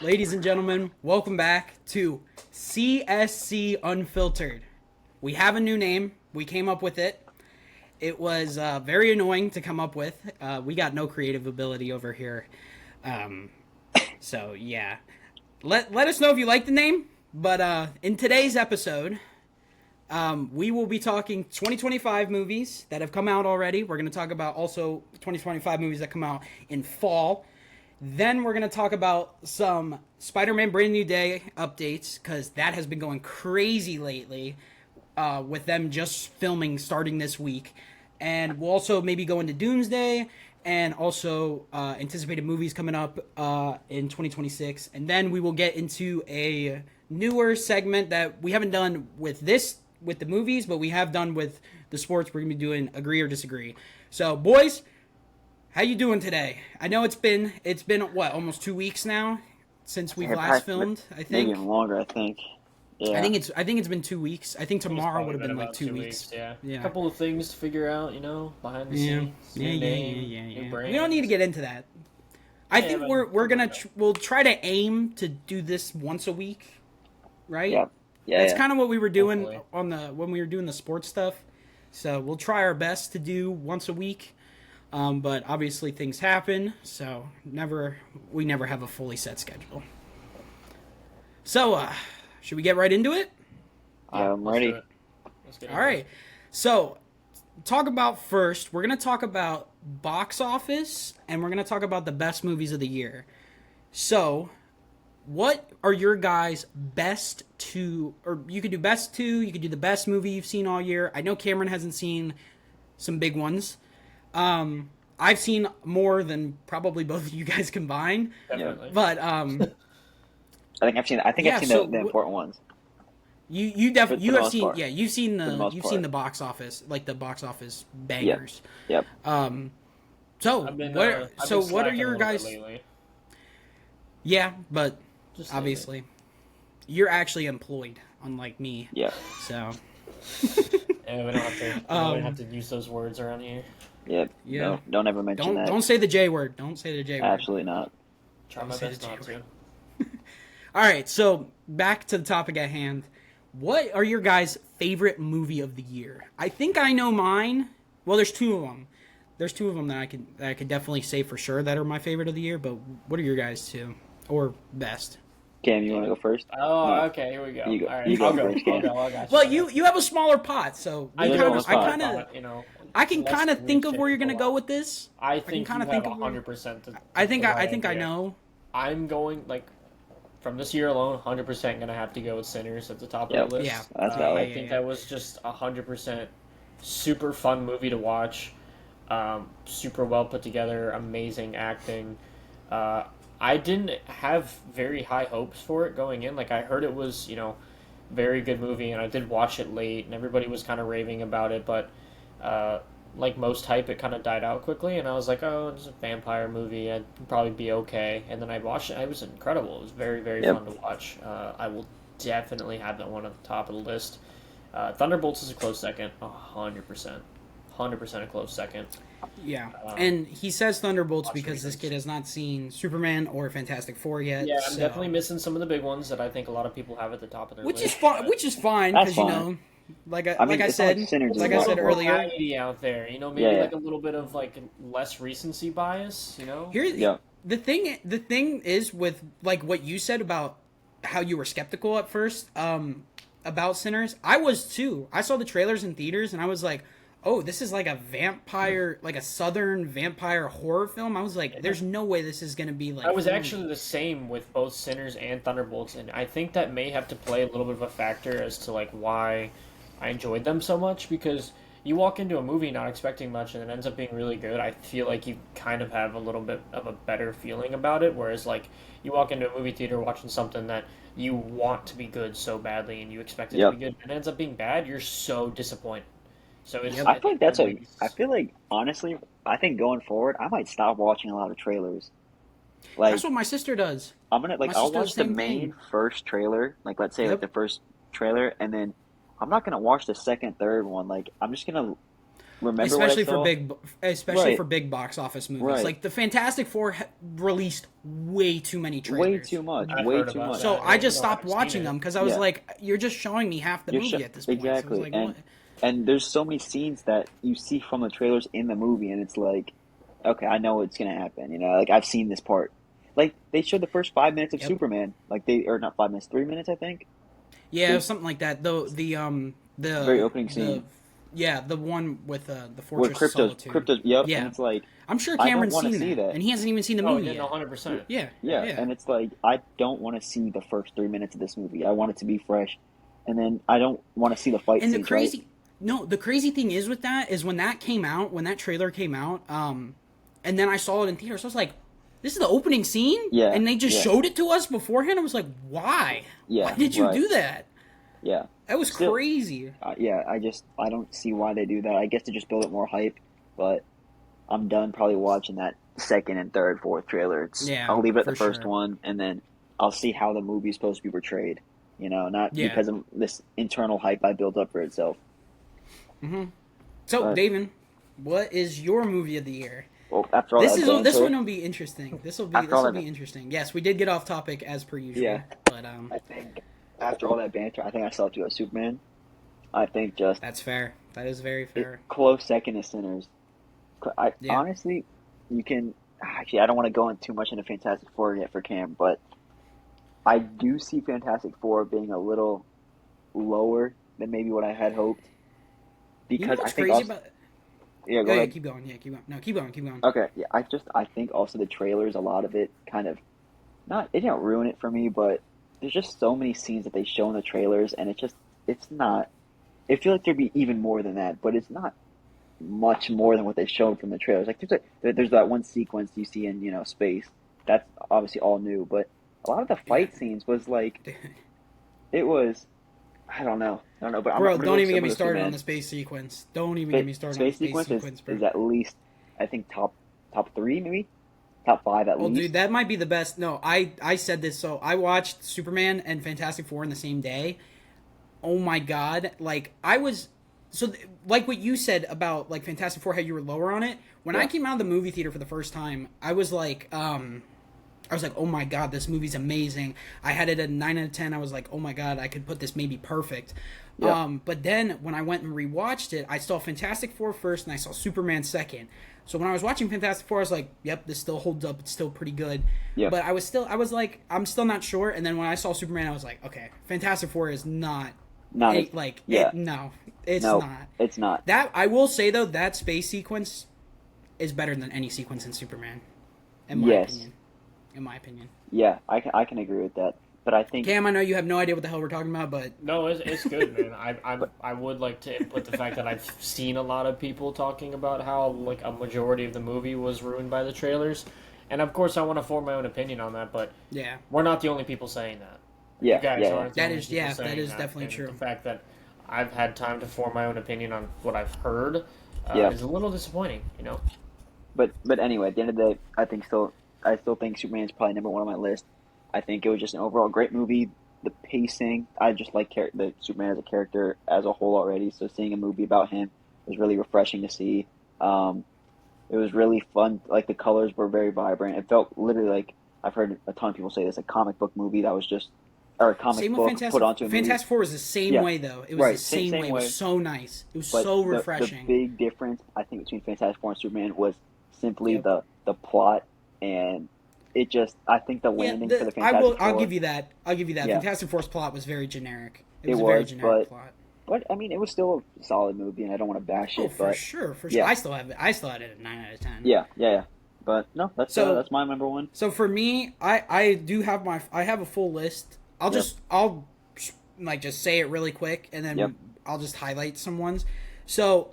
Ladies and gentlemen, welcome back to CSC Unfiltered. We have a new name. We came up with it. It was very annoying to come up with. We got no creative ability over here. Um, so, yeah. Let us know if you like the name. But in today's episode, we will be talking 2025 movies that have come out already. We're going to talk about also 2025 movies that come out in fall. Then we're going to talk about some Spider-Man Brand New Day updates, because that has been going crazy lately with them just filming starting this week. And we'll also maybe go into Doomsday and also anticipated movies coming up in 2026. And then we will get into a newer segment that we haven't done with the movies, but we have done with the sports. We're going to be doing Agree or Disagree. So, boys, how you doing today? I know it's been what, almost 2 weeks now since we've last filmed. I think maybe even longer. I think. Yeah. I think it's been 2 weeks. I think tomorrow would have been like about 2 weeks. Yeah. Yeah. A couple of things to figure out, behind the scenes. New name, new We don't need to get into that. I think but- we're gonna we'll try to aim to do this once a week, right? Yeah. Yeah. That's kind of what we were doing Hopefully. when we were doing the sports stuff. So we'll try our best to do once a week. But obviously things happen, so we never have a fully set schedule. So, should we get right into it? I'm let's ready. do it. Let's get All into right. So, we're going to talk about box office, and we're going to talk about the best movies of the year. So, what are your guys' best two, or you could do best two, you could do the best movie you've seen all year. I know Cameron hasn't seen some big ones. I've seen more than probably both of you guys combined, Definitely. but I think I've seen. Yeah, I've seen so the important ones. you For definitely the you have most seen part. you've seen For the the most you've part. seen the box office, like the box office bangers. Yep. So I've been, what I've been so what are slacking a your little bit guys? lately. Yeah, but Just saying obviously you're actually employed, unlike me. Yep. So it. Yeah, we don't have to use those words around here. Yep. Yeah. No, don't ever mention that. don't say the J word. Don't say the J word. Absolutely not. Try my say best the not J to. All right, so back to the topic at hand. What are your guys' favorite movie of the year? I think I know mine. Well, there's two of them. There's two of them that I could definitely say for sure that are my favorite of the year. But what are your guys' two or best? Cam, you want to go first? Oh, No. okay, here we go. You go- All right, you go I'll go. first, Cam. I got Well, you have a smaller pot, so I we do kind have a of smaller I kind of pot, I can let's kind of think of reach where it you're gonna a go lot. with this. I think kinda you think have of where- 100%. I think I know. I'm going from this year alone, 100% gonna have to go with Sinners at the top Yep. of the list. Yeah. That's I valid. think that was just 100% super fun movie to watch. Super well put together, amazing acting. I didn't have very high hopes for it going in. Like, I heard it was, very good movie, and I did watch it late, and everybody was kind of raving about it, but like most hype, it kind of died out quickly, and I was like, oh, it's a vampire movie, I'd probably be okay. And then I watched it, it was incredible. It was very, very Yep. fun to watch. I will definitely have that one at the top of the list. Thunderbolts is a close second, 100%. 100% a close second. Yeah, Um, and he says Thunderbolts watch because this reasons. kid has not seen Superman or Fantastic Four yet. Yeah, I'm so- definitely missing some of the big ones that I think a lot of people have at the top of their which list. is fine. but Which is fine That's because fine. like I mean, I it's not said, like Sinners is like I one said of earlier. variety out there, maybe Yeah. like a little bit of like less recency bias, Here, Yeah. the thing is with like what you said about how you were skeptical at first about Sinners. I was too. I saw the trailers in theaters and I was like, oh, this is like a vampire, like a southern vampire horror film. I was like, there's no way this is gonna be like. I was funny. actually the same with both Sinners and Thunderbolts, and I think that may have to play a little bit of a factor as to like why I enjoyed them so much, because you walk into a movie not expecting much and it ends up being really good. I feel like you kind of have a little bit of a better feeling about it, whereas like you walk into a movie theater watching something that you want to be good so badly and you expect it Yep. to be good and it ends up being bad, you're so disappointed. So it's, I feel like that's always- I feel like honestly, I think going forward, I might stop watching a lot of trailers. Like That's what my sister does. I'm gonna my I'll sister watch does the the same main thing. first trailer, like let's say Yep. the first trailer, and then I'm not gonna watch the second, third one. Like I'm just gonna remember especially what I saw? especially Right. for big box office movies. Right. Like the Fantastic Four released way too many Way trailers. too much. I've Way heard too about much. So that. I just No, stopped I've seen watching it. them because I was Yeah. like, you're just showing me half the movie at this point. So I was Exactly, like, what? and there's so many scenes that you see from the trailers in the movie, and it's like, okay, I know what's gonna happen. You know, like I've seen this part. Like they showed the first 5 minutes of Yep. Superman. Like they or not 5 minutes, 3 minutes, I think. Yeah, it They was something like that. very opening scene The one with the where Fortress of Solitude. yep, and Yeah, it's like I'm sure I don't Cameron's want to seen see that, that. and he hasn't even seen the Oh, movie yeah, no, yet. 100%. Yeah, Yeah, yeah. and it's like I don't want to see the first 3 minutes of this movie. I want it to be fresh, and then I don't want to see the fight And the scenes. Right? crazy, no, the crazy thing is with that is when that came out, when that trailer came out, and then I saw it in theaters, I was like, this is the opening scene, Yeah, and they just yeah, showed it to us beforehand. I was like, why? Why yeah, did you right. do that? Yeah. That was Still, crazy. yeah. I don't see why they do that. I guess to just build up more hype, but I'm done probably watching that second and third, fourth trailer. Yeah, I'll leave it at for the first sure. one, and then I'll see how the movie's supposed to be portrayed. You know, not Yeah. because of this internal hype I built up for itself. So, But David, what is your movie of the year? well, after all that This one banter, will be interesting. This after all will that, be interesting. Yes, we did get off topic as per usual, yeah, but I think after all that banter, I think I still have to go Superman. I think just that's fair. That is very it, fair. close second is Sinners. I Yeah. honestly, you can actually. I don't want to go in too much into Fantastic Four yet for Cam, but I do see Fantastic Four being a little lower than maybe what I had hoped You know because I what's think crazy also about? yeah go Oh yeah, ahead. keep going. Yeah, keep going. No, keep going. Keep going. Okay, yeah, I think also the trailers, a lot of it kind of not it didn't ruin it for me, but there's just so many scenes that they show in the trailers, and it's not. I feel like there'd be even more than that, but it's not much more than what they showed from the trailers. Like there's that one sequence you see in space that's obviously all new, but a lot of the Yeah, fight scenes was like it was I don't know, but I'm bro, gonna don't go even get me similar to started on Superman. the space sequence. Don't even get me started on the Space space sequence sequence, bro. is at least I think top three maybe top five at Well, least. dude, that might be the best. No, I said this. So I watched Superman and Fantastic Four in the same day. Oh my god! Like I was, like what you said about like Fantastic Four, how you were lower on it. When I Yeah, came out of the movie theater for the first time, I was like, oh my god, this movie's amazing. I had it at 9 out of 10. I was like, oh my god, I could put this maybe perfect. yeah, But then when I went and rewatched it, I saw Fantastic Four first, and I saw Superman second. So when I was watching Fantastic Four, I was like, yep, this still holds up. It's still pretty good. yeah. But I was like, I'm still not sure. And then when I saw Superman, I was like, okay, Fantastic Four is not, Not as yeah. no, it's No, not. it's not. That I will say though, that space sequence is better than any sequence in Superman, in my Yes, opinion. In my opinion. yeah. I can agree with that, but I think Cam, I know you have no idea what the hell we're talking about, but No, it's good, man. but I would like to input the fact that I've seen a lot of people talking about how like a majority of the movie was ruined by the trailers, and of course I want to form my own opinion on that. But yeah, we're not the only people saying that. You yeah, guys yeah, yeah. aren't the only people that saying is that, definitely and true. the fact that I've had time to form my own opinion on what I've heard Yeah. is a little disappointing. You know. But anyway, at the end of the day, I still think Superman's probably number one on my list. I think it was just an overall great movie. The pacing, I just like the Superman as a character as a whole already. So seeing a movie about him was really refreshing to see. Um, it was really fun. Like the colors were very vibrant. It felt literally like I've heard a ton of people say this, a comic book movie that was just or a comic Same with book put onto a movie. Fantastic Four was the same Yeah, way though. It was the right. same Same way. It way. was so nice. It was But so the refreshing. big difference I think between Fantastic Four and Superman was simply Yep. the plot and it just I think the Yeah, landing for the Fantastic I'll Four give you that. I'll give you that. yeah Fantastic Four's plot was very generic. It it was a very was generic plot. but I mean it was still a solid movie and I don't want to bash Oh, it but for sure. yeah I still had it at 9 out of 10. yeah but no So that's my number one. So for me, I have a full list. Yep, I'll like just say it really quick, and yep, then I'll just highlight some ones. So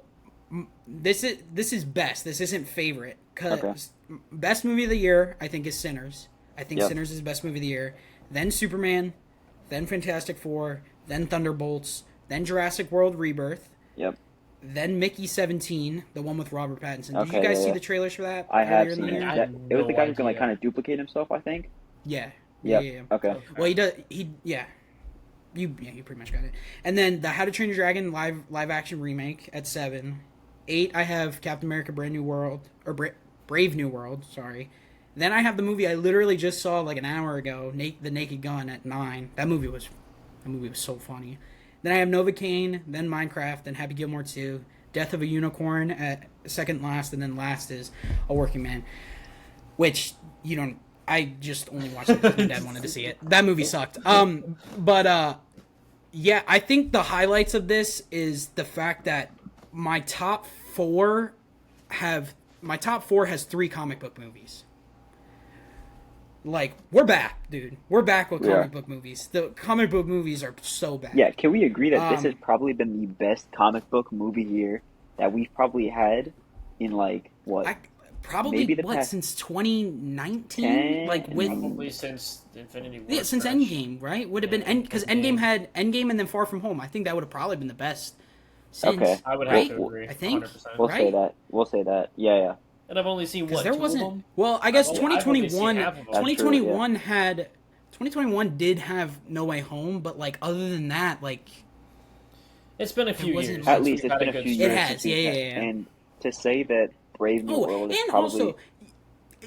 this is best. This isn't favorite okay, because best movie of the year I think is Sinners. I think yep, Sinners is best movie of the year. Then Superman, then Fantastic Four, then Thunderbolts, then Jurassic World Rebirth, yep, then Mickey 17, the one with Robert Pattinson. Did you okay, guys yeah, see yeah. the trailers for that I have earlier in the seen it. I year? had It was the no guy who's gonna like idea. kind of duplicate himself I think. Yeah. Yeah, Yep, yeah, yeah. okay, Okay. Well, he does. Yeah. You pretty much got it. And then the How to Train Your Dragon live action remake at 7. 8, I have Captain America: Brand New World or Brave New World. Sorry. Then I have the movie I literally just saw like an hour ago, The Naked Gun at 9. That movie was so funny. Then I have Novocaine, then Minecraft, then Happy Gilmore 2, Death of a Unicorn at second last, and then last is A Working Man, which you don't. I just only watched it because my dad wanted to see it. That movie sucked. Yeah, I think the highlights of this is the fact that my top four has 3 comic book movies. Like, we're back, dude. We're back with comic book movies. The comic book movies are so bad. Yeah, can we agree that this has probably been the best comic book movie year that we've probably had in, like, what? Probably, since 2019? Like, with... Probably since Infinity War. Yeah, since Endgame, right? Would have been... Because Endgame had Endgame and then Far From Home. I think that would have probably been the best since... Okay. I would have to agree, I think. 100%. We'll say that. Yeah. And I've only seen, what, there 2 wasn't, of them? well, I guess I've only seen 2021... half of them. 2021 had... 2021 did have No Way Home, but, like, other than that, like... It's been a few years. At least it's been a few years. It has, yeah. And to say that Brave New World is probably... Also,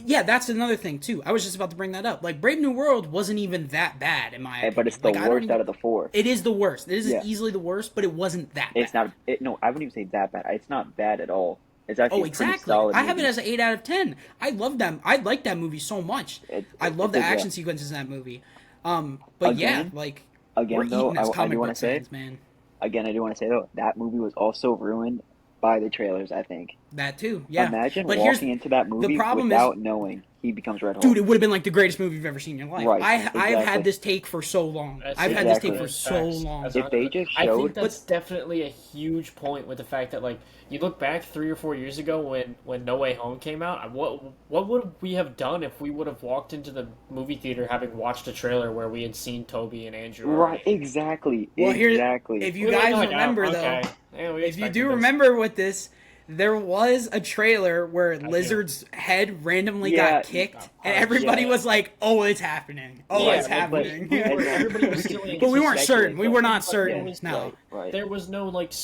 yeah, that's another thing, too. I was just about to bring that up. Like, Brave New World wasn't even that bad, in my opinion. But it's the worst out of the 4. It is the worst. It is easily the worst, but it wasn't that bad. It's not... No, I wouldn't even say that bad. It's not bad at all. It's actually pretty solid I have it as an 8 out of 10. I love that. I like that movie so much. I love the action sequences in that movie. But again, we're though, eating as comic book say, fans, man. Again, I do want to say, though, that movie was also ruined by the trailers, I think. That too, yeah. Imagine walking into that movie without knowing he becomes Red Hulk. Dude, it would have been like the greatest movie you've ever seen in your life. Right, I've had this take for so long. I've had this take for so long. If they just showed... I think that's definitely a huge point with the fact that, like, you look back 3 or 4 years ago when No Way Home came out, what would we have done if we would have walked into the movie theater having watched a trailer where we had seen Toby and Andrew? Right, exactly. Well, exactly. If you guys remember, though, if you do remember with this, there was a trailer where Lizard's head randomly got kicked, and everybody was like, "Oh, it's happening! Oh, it's happening!" Everybody was still but we weren't certain. We were not certain. No, there was no like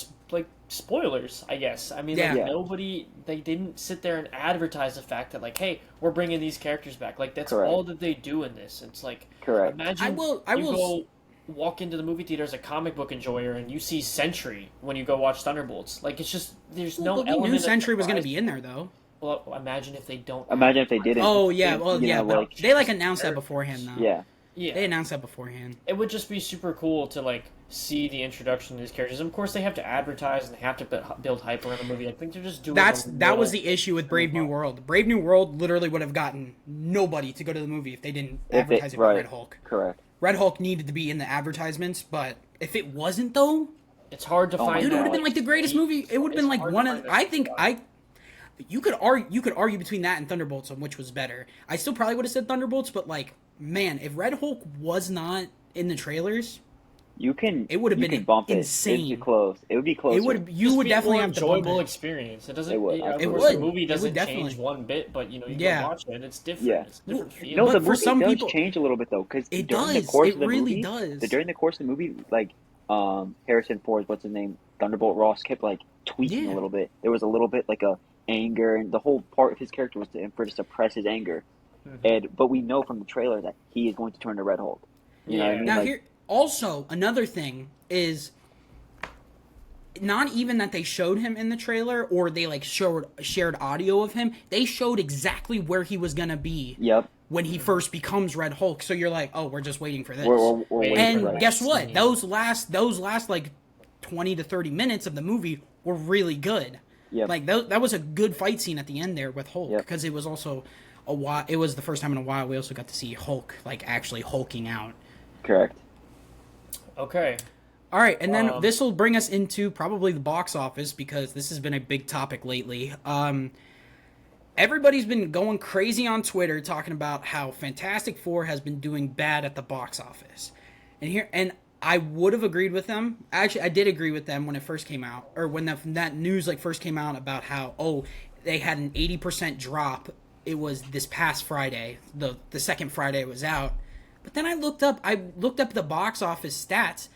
spoilers. I guess. I mean, nobody. They didn't sit there and advertise the fact that, like, hey, we're bringing these characters back. Like, that's all that they do in this. It's like, imagine I will go walk into the movie theater as a comic book enjoyer and you see Sentry when you go watch Thunderbolts. Like, it's just there's no element. We knew Sentry was going to be in there, though. Well, imagine if they don't. Imagine if they didn't. Oh yeah, well yeah, but they announced that beforehand, though. Yeah. They announced that beforehand. It would just be super cool to, like, see the introduction of these characters. And of course, they have to advertise and they have to build hype around the movie. I think they're just doing that was the issue with Brave New World. Brave New World literally would have gotten nobody to go to the movie if they didn't advertise it with Red Hulk. Correct. Red Hulk needed to be in the advertisements, but if it wasn't, though, it's hard to find. Dude, it would have been like the greatest movie. It would have been like one of. You could argue between that and Thunderbolts on which was better. I still probably would have said Thunderbolts, but like, man, if Red Hulk was not in the trailers, it would have been bump insane. It would be close. It would be closer. You would definitely have to bump enjoyable it. experience. It doesn't. It would. The movie doesn't change one bit, but you can watch it. It's different. Yeah. It's different feel. No, the movie does change a little bit though, because it does. It really does. During the course of the movie, like Harrison Ford, what's his name, Thunderbolt Ross, kept like tweaking a little bit. There was a little bit like a anger, and the whole part of his character was to suppress his anger. Mm-hmm. But we know from the trailer that he is going to turn to Red Hulk. You know what I mean? Now here, also another thing is not even that they showed him in the trailer or they like shared audio of him. They showed exactly where he was gonna be. Yep. When he first becomes Red Hulk, so you're like, oh, we're just waiting for this. We're waiting and for guess what? Those last like 20 to 30 minutes of the movie were really good. Yep. Like that was a good fight scene at the end there with Hulk because it was also it was the first time in a while we also got to see Hulk like actually hulking out. Correct. Okay. All right, and then this will bring us into probably the box office because this has been a big topic lately. Everybody's been going crazy on Twitter talking about how Fantastic Four has been doing bad at the box office. And I would have agreed with them. Actually, I did agree with them when it first came out, or when that news like first came out about how they had an 80% drop. It was this past Friday, the second Friday it was out. But then I looked up the box office stats.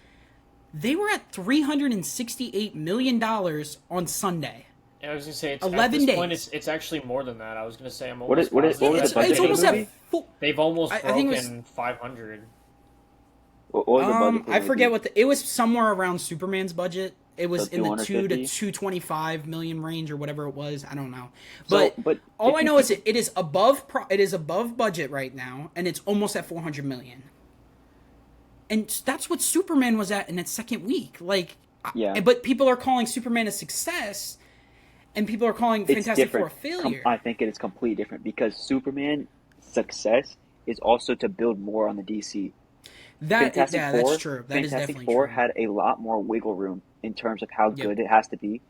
They were at $368 million on Sunday. I was gonna say it's at 11 this point days. it's actually more than that. I was gonna say I'm What is almost what is what positive was the that budget It's of the almost they've at movie? full. they've almost I think it was. broken 500. What was the budget for the I forget movie? what it was. Somewhere around Superman's budget. It So was in the 2 to 250. 225 million range or whatever it was. I don't know, So, but but all if I you know is keep it is above. It is above budget right now, and it's almost at 400 million. And that's what Superman was at in its second week. Like, yeah, but people are calling Superman a success, and people are calling it's Fantastic Four different. a failure. I think it is completely different because Superman success is also to build more on the DC. Yeah, that's true. That is Fantastic definitely Four true. had a lot more wiggle room in terms of how Yep. good it has to be.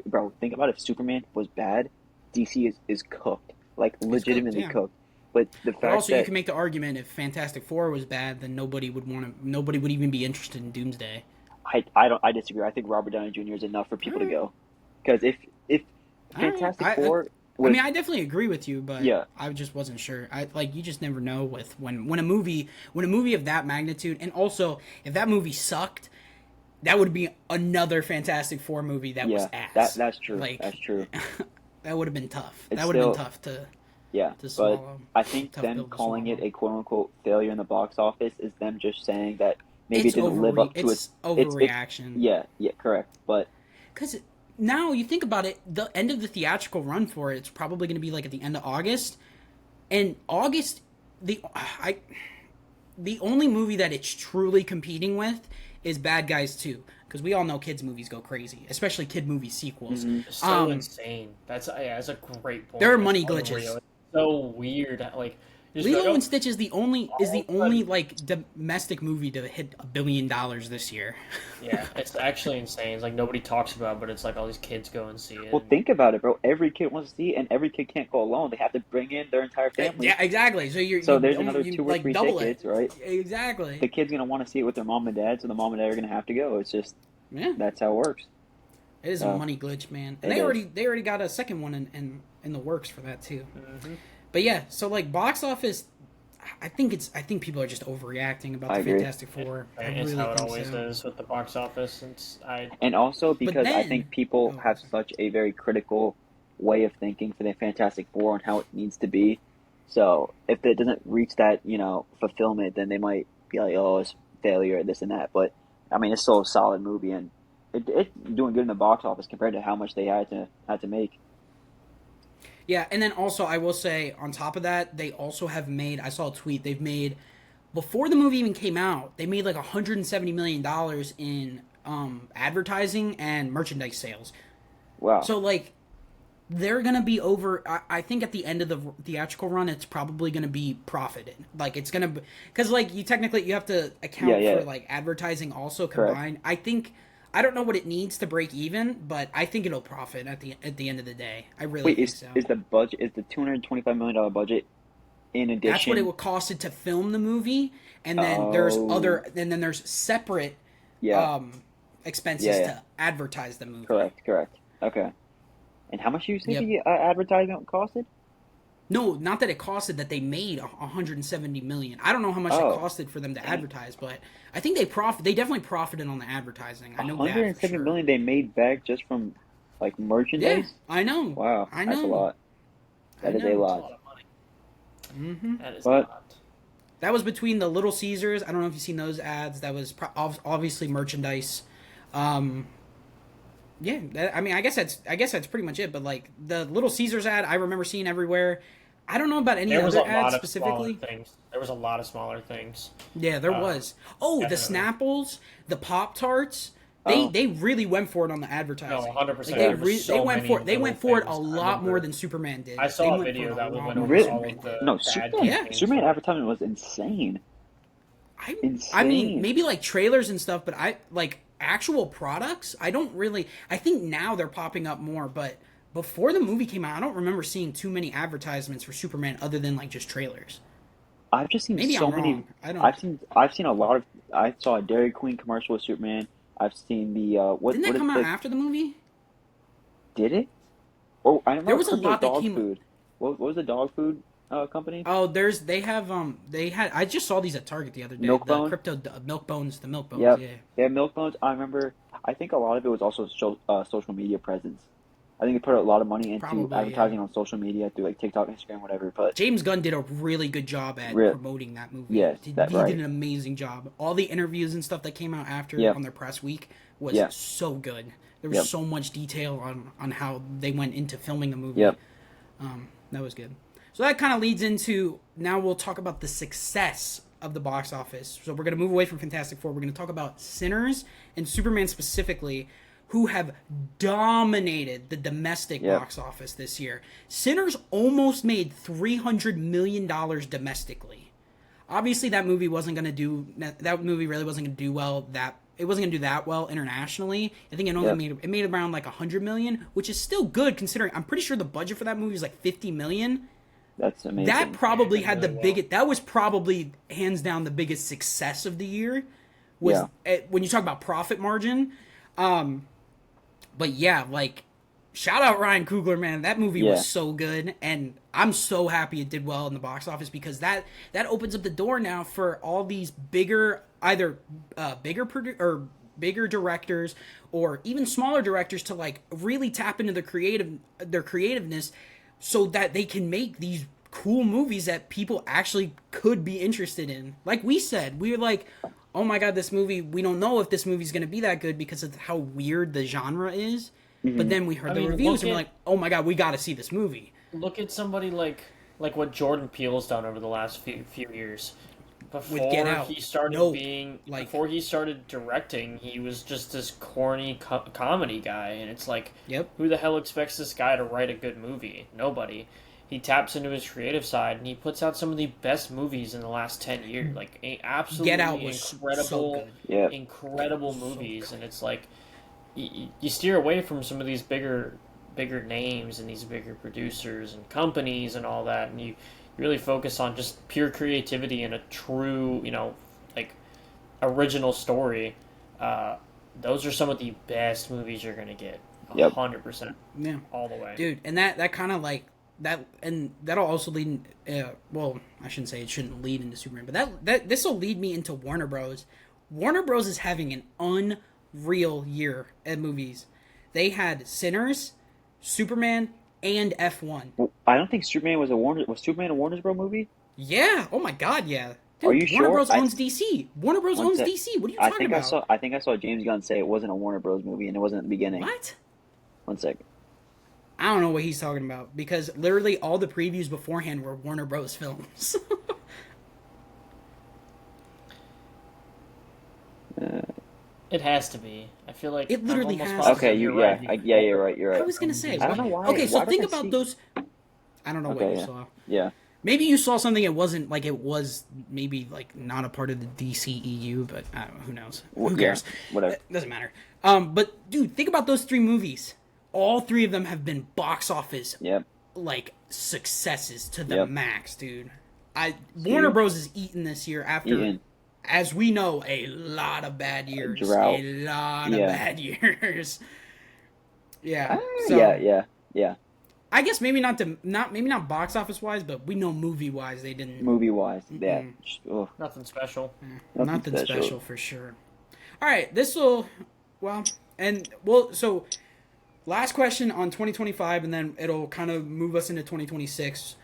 Bro, think about if Superman was bad, DC is cooked, like It's cooked, legitimately yeah. cooked. But the But fact also, you that can make the argument if Fantastic Four was bad, then nobody would want to. Nobody would even be interested in Doomsday. I disagree. I think Robert Downey Jr. is enough for All people to right, go. Because if all right. Fantastic Four I was mean, I definitely agree with you, but yeah I just wasn't sure. I like you just never know with when a movie of that magnitude, and also if that movie sucked, that would be another Fantastic Four movie that was yeah ass. that's true Like true. that would have been tough. It's That would have been still tough yeah, to but swallow. I think Tough them pill to calling it swallow. a quote unquote failure in the box office is them just saying that maybe it didn't live up to It's its overreaction. yeah correct. But Because now you think about it, the end of the theatrical run for it, it's probably going to be like at the end of August. And August, the only movie that it's truly competing with is Bad Guys 2. Because we all know kids' movies go crazy, especially kid movie sequels. It's so insane. That's a great point. There are It's money unreal. glitches. It's so weird. Like you just Lilo go, and Stitch is the only all of a only sudden- like domestic movie to hit $1 billion this year. yeah, it's actually insane. It's like nobody talks about it, but it's like all these kids go and see it. well, think about it, bro. Every kid wants to see it, and every kid can't go alone. They have to bring in their entire family. Yeah, exactly. So There's another two or like three double tickets, it. right? Exactly. The kid's gonna want to see it with their mom and dad, so the mom and dad are gonna have to go. It's just Yeah. that's how it works. It is a money glitch, man. And It they already got a second one in the works for that too. Mm-hmm. But yeah, so like box office, I think people are just overreacting about I the agree. Fantastic Four. I It's really how it think always so. is with the box office. And also because I then- think people oh, have sorry. such a very critical way of thinking for the Fantastic Four and how it needs to be. So if it doesn't reach that, fulfillment, then they might be like, oh, it's failure, this and that. But I mean, it's still a solid movie, and it's doing good in the box office compared to how much they had to make. Yeah, and then also I will say on top of that, they also have made. I saw a tweet. They've made before the movie even came out. They made like $170 million in advertising and merchandise sales. Wow. So like they're gonna be over. I think at the end of the theatrical run, it's probably gonna be profited. Like it's gonna because like you have to account Yeah. for like advertising also Correct. combined. I don't know what it needs to break even, but I think it'll profit at the end of the day. I really Wait, think is so. is the $225 million budget in addition? That's what it would cost it to film the movie, and then there's separate Yeah. expenses Yeah. to advertise the movie. Correct. Okay. And how much do you say Yep. the advertisement costed? No, not that it costed that they made 170 million. I don't know how much Oh. it costed for them to advertise, but I think they definitely profited on the advertising. I know that for 170 sure. million they made back just from like Yeah, merchandise. I know. Wow, I that's a know. lot. That is a know. It's a lot. lot of money. Mm-hmm. That is But- a lot. That was between the Little Caesars. I don't know if you've seen those ads. That was obviously merchandise. Yeah, I guess that's pretty much it. But like the Little Caesars ad, I remember seeing everywhere. I don't know about any There was other a ads lot of specifically. smaller things. There was a lot of smaller things. Yeah, there was. Oh, the definitely. Snapples, the Pop Tarts. Oh. They really went for it on the advertising. No, 100%. Like, There were so they went many for it. They little went for it a things. I lot more remember- than Superman did. I They saw a went for video it that lot went more over than Really? all Superman of did. the No, bad Superman. campaigns Superman for- advertisement was insane. I mean, Insane. maybe like trailers and stuff, but I like actual products. I don't really. I think now they're popping up more, but before the movie came out, I don't remember seeing too many advertisements for Superman other than like just trailers. I've just seen Maybe so I'm many. wrong. I don't. I've seen a lot of. I saw a Dairy Queen commercial with Superman. I've seen the what? Didn't what that is come out the- after the movie? Did it? Oh, I remember There was a Crypto lot that dog came- food. What was the dog food company? Oh, they had. I just saw these at Target the other day. Milk the Bone? crypto Milk Bones, the Milk Bones. Yep. Yeah. They had milk bones. I remember. I think a lot of it was also social media presence. I think they put a lot of money into Probably, advertising on social media through like TikTok, Instagram, whatever. But James Gunn did a really good job at real, promoting that movie. yes, He that did right. an amazing job. All the interviews and stuff that came out after Yep. on their press week was Yeah. so good. There was Yep. so much detail on how they went into filming the movie. Yep. That was good. So that kind of leads into, now we'll talk about the success of the box office. So we're going to move away from Fantastic Four. We're going to talk about Sinners and Superman specifically, who have dominated the domestic Yep. box office this year. Sinners almost made $300 million domestically. Obviously, that movie really wasn't going to do well. It wasn't going to do that well internationally. I think it only made around like $100 million, which is still good considering I'm pretty sure the budget for that movie is like $50 million. That's amazing. That probably had the really well. biggest. That was probably hands down the biggest success of the year. Was when you talk about profit margin. But yeah, like, shout out Ryan Coogler, man. That movie was so good, and I'm so happy it did well in the box office because that opens up the door now for all these bigger directors or even smaller directors to like really tap into their creativeness so that they can make these cool movies that people actually could be interested in. Like we said, we were like, oh my god, this movie, we don't know if this movie's going to be that good because of how weird the genre is. Mm-hmm. But then we heard the reviews and we're like, oh my god, we got to see this movie. Look at somebody like what Jordan Peele's done over the last few years. Before With Get Out. he started before he started directing, he was just this corny comedy guy, and it's like, who the hell expects this guy to write a good movie? Nobody. He taps into his creative side, and he puts out some of the best movies in the last 10 years. Like, absolutely Get Out was so good. incredible movies, and it's like, you steer away from some of these bigger names and these bigger producers and companies and all that, and you really focus on just pure creativity and a true, like, original story. Those are some of the best movies you're going to get. 100%. Yeah. All the way. Dude, and that kind of like, and that'll also lead, well, I shouldn't say it shouldn't lead into Superman, but this will lead me into Warner Bros. Warner Bros. Is having an unreal year at movies. They had Sinners, Superman, and F1. Well, I don't think Superman was Superman a Warner Bros. Movie? Yeah. Oh my god, yeah. Dude, Are you Warner sure? Bros. owns DC. Warner Bros. owns DC. What are you talking about? I think I saw James Gunn say it wasn't a Warner Bros. Movie and it wasn't at the beginning. What? One sec. I don't know what he's talking about because literally all the previews beforehand were Warner Bros. Films. It has to be. I feel like it literally I'm almost has. positive Okay, you're right. You're right. You're right. I was gonna say. I don't know why. Okay, so why think did I about see- those. I don't know what you saw. Yeah. Maybe you saw something. It wasn't like it was maybe like not a part of the DCEU, but I don't know, who knows? Who cares? Whatever. It doesn't matter. But dude, think about those three movies. All three of them have been box office like successes to the max, dude. Warner Bros. Is eating this year after, as we know, a lot of bad years. Drought. A lot of bad years. Yeah. Yeah. I guess maybe not box office wise, but we know movie wise they didn't. Movie wise, yeah. Ugh. Nothing special. Nothing special for sure. All right, so last question on 2025, and then it'll kind of move us into 2026.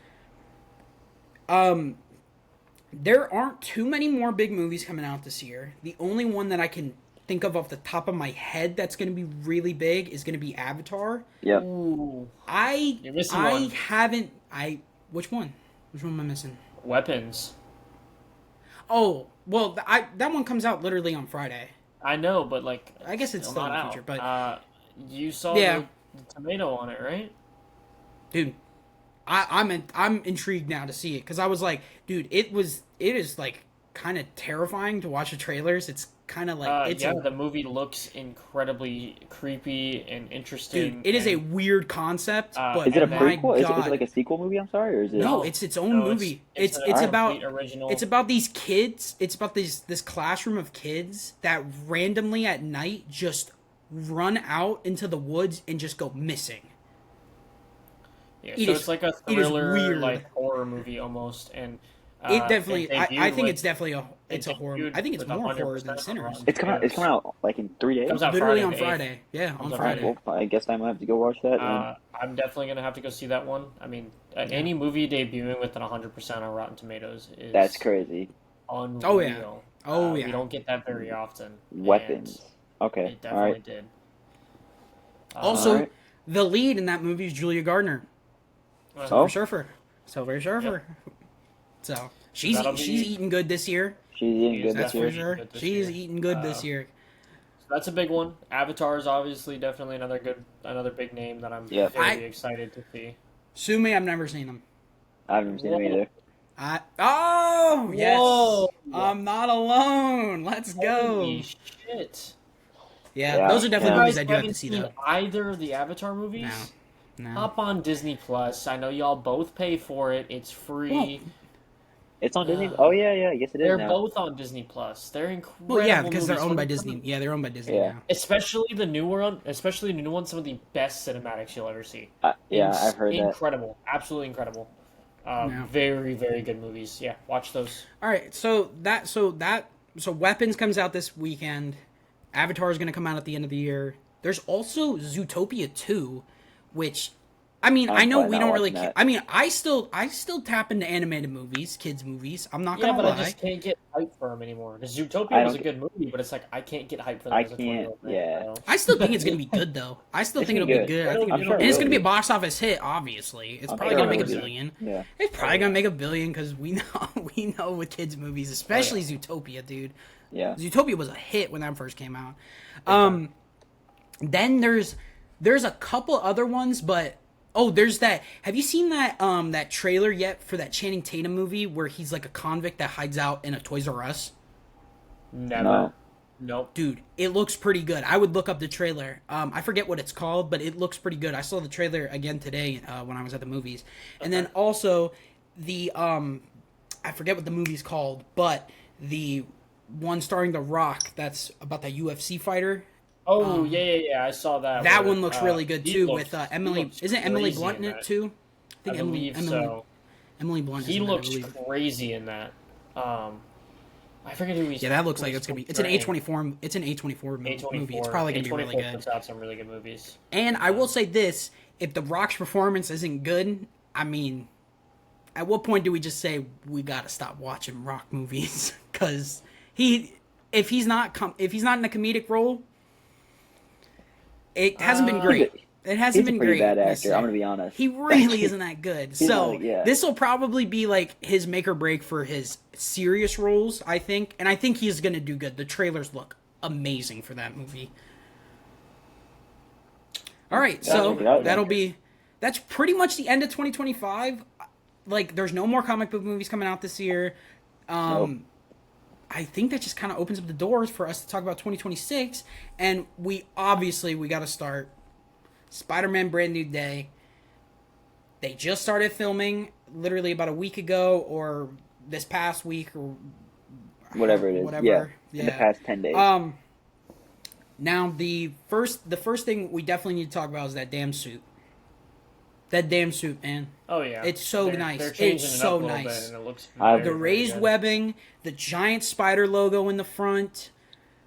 There aren't too many more big movies coming out this year. The only one that I can think of off the top of my head that's going to be really big is going to be Avatar. Yeah. Ooh. You're missing one. Which one? Which one am I missing? Weapons. Oh, well, that one comes out literally on Friday. I know, but like, I guess it's still in the future. But you saw the tomato on it, right? Dude, I'm intrigued now to see it because I was like, dude, it is like kind of terrifying to watch the trailers. It's kind of like the movie looks incredibly creepy and interesting. Dude, it is a weird concept. But is it a prequel? Is it God. like a sequel movie? I'm sorry, or is it? No, it's its own movie. It's about original. It's about these kids. It's about this classroom of kids that randomly at night just run out into the woods and just go missing. Yeah, so it's like a thriller, like horror movie almost, and It definitely. It I debuted think with- it's definitely it's a horror. I think it's with more 100% horror than on Sinners. Rotten It's Tomatoes. coming out like in 3 days. Comes out Literally Friday on the 8th. Friday. Yeah, on Comes out Friday. Friday. Well, I guess I might have to go watch that. I'm definitely gonna have to go see that one. I mean, any movie debuting with an 100% on Rotten Tomatoes is That's crazy. unreal. Oh, yeah. Oh, yeah. We don't get that very often. Weapons. and Okay. It All definitely right. did. Also, All right. the lead in that movie is Julia Gardner, Uh, Oh. Surfer. Silver Surfer. So she's That'll be- eating good this year. She's eating good That's this for year. sure. Good this She's year. eating good this year. So that's a big one. Avatar is obviously definitely another big name that I'm Yeah. very excited to see. Sue me, I've never seen them. I haven't seen him Whoa. either. Yes, Whoa. I'm not alone. Let's go. Holy shit! Yeah, Yeah, those are definitely yeah. movies You I guys do have to haven't see seen though. either of the Avatar movies? No. Hop on Disney Plus. I know y'all both pay for it. It's free. It's on Disney. Oh yeah. I guess it is They're now. both on Disney Plus. They're incredible. Well, yeah, because they're movies. owned by Some of Disney. them- Yeah, they're owned by Disney Yeah. now. Especially the new one. Some of the best cinematics you'll ever see. Yeah, I've heard that. Incredible, absolutely incredible. Yeah. Very, very good movies. Yeah, watch those. All right, so Weapons comes out this weekend. Avatar is going to come out at the end of the year. There's also Zootopia 2, which I mean, I'm I know probably we not don't really watching that. I mean, I still tap into animated movies, kids movies. I'm not Yeah, going to but lie. I just can't get hype for them anymore. The I Zootopia was a don't- good movie, but it's like I can't get hype for them I as a can't, 20-year-old. yeah. I still think it's going to be good though. I still It's think it'll gonna be be good. good. I think I'm sure and it it's will going to be a be. box office hit obviously. It's I'm probably sure going to it make a will be. billion. Yeah. It's probably going to make a billion cuz we know with kids movies, especially Zootopia, dude. Yeah. Zootopia was a hit when that first came out. Then there's a couple other ones, but there's that. Have you seen that trailer yet for that Channing Tatum movie where he's like a convict that hides out in a Toys R Us? Never. No. Nope. Dude, it looks pretty good. I would look up the trailer. I forget what it's called, but it looks pretty good. I saw the trailer again today when I was at the movies. And then also the I forget what the movie's called, but the one starring The Rock that's about that UFC fighter. Oh yeah. I saw that. That where, one looks really good he too looks- with he Emily. looks Isn't Emily crazy Blunt in in it that. too? I believe so. Emily Blunt. He is in that, I looks believe. crazy in that. I forget who he's. Yeah, that looks like it's gonna be. It's an A24. It's an A24 movie. It's probably gonna be really good. Puts out some really good movies. And I will say this: if The Rock's performance isn't good, I mean, at what point do we just say we gotta stop watching Rock movies? Because if he's not in a comedic role, it hasn't been great. It hasn't He's a been pretty great. bad this actor. year. I'm gonna be honest. He really isn't that good. So not, yeah. this will probably be like his make or break for his serious roles, I think. And I think he's gonna do good. The trailers look amazing for that movie. All right, so that's pretty much the end of 2025. Like, there's no more comic book movies coming out this year. Nope. I think that just kind of opens up the doors for us to talk about 2026, and we got to start Spider-Man Brand New Day. They just started filming literally about a week ago, or this past week, or Whatever it is. whatever. Yeah. In the past 10 days. Now the first thing we definitely need to talk about is that damn suit. That damn suit, man. Oh yeah, It's so nice. They're It's changing so it up a little nice. bit, and it looks I- very, The very raised good. webbing, the giant spider logo in the front.